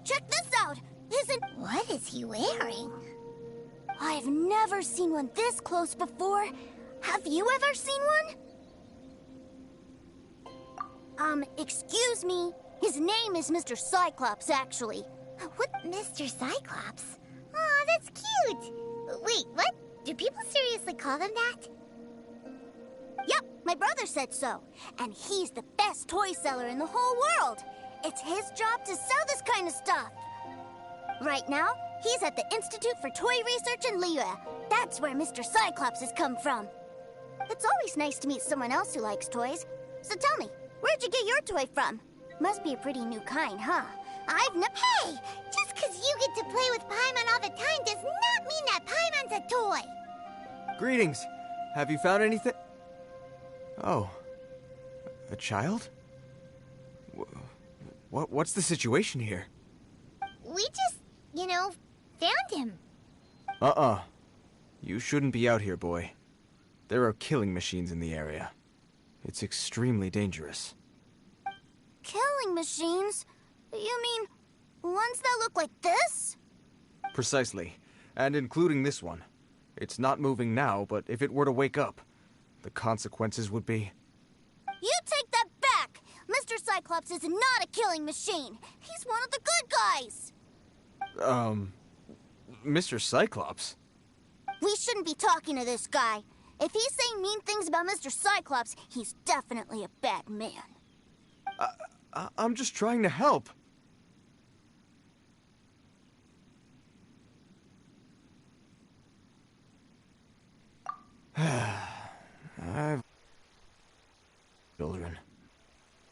Check this out! What is he wearing? I've never seen one this close before. Have you ever seen one? Excuse me. His name is Mr. Cyclops, actually. What? Mr. Cyclops? Aw, that's cute! Wait, what? Do people seriously call him that? Yep, my brother said so. And he's the best toy seller in the whole world. It's his job to sell this kind of stuff. Right now, he's at the Institute for Toy Research in Liyue. That's where Mr. Cyclops has come from. It's always nice to meet someone else who likes toys. So tell me, where'd you get your toy from? Must be a pretty new kind, huh? Hey! Just because you get to play with Paimon all the time does not mean that Paimon's a toy! Greetings. Have you found anything? Oh. A child? What's the situation here? We just, found him. You shouldn't be out here, boy. There are killing machines in the area. It's extremely dangerous. Killing machines? You mean ones that look like this? Precisely. And including this one. It's not moving now, but if it were to wake up, the consequences would be... You take that back! Mr. Cyclops is not a killing machine. He's one of the good guys. Mr. Cyclops? We shouldn't be talking to this guy. If he's saying mean things about Mr. Cyclops, he's definitely a bad man. I'm just trying to help.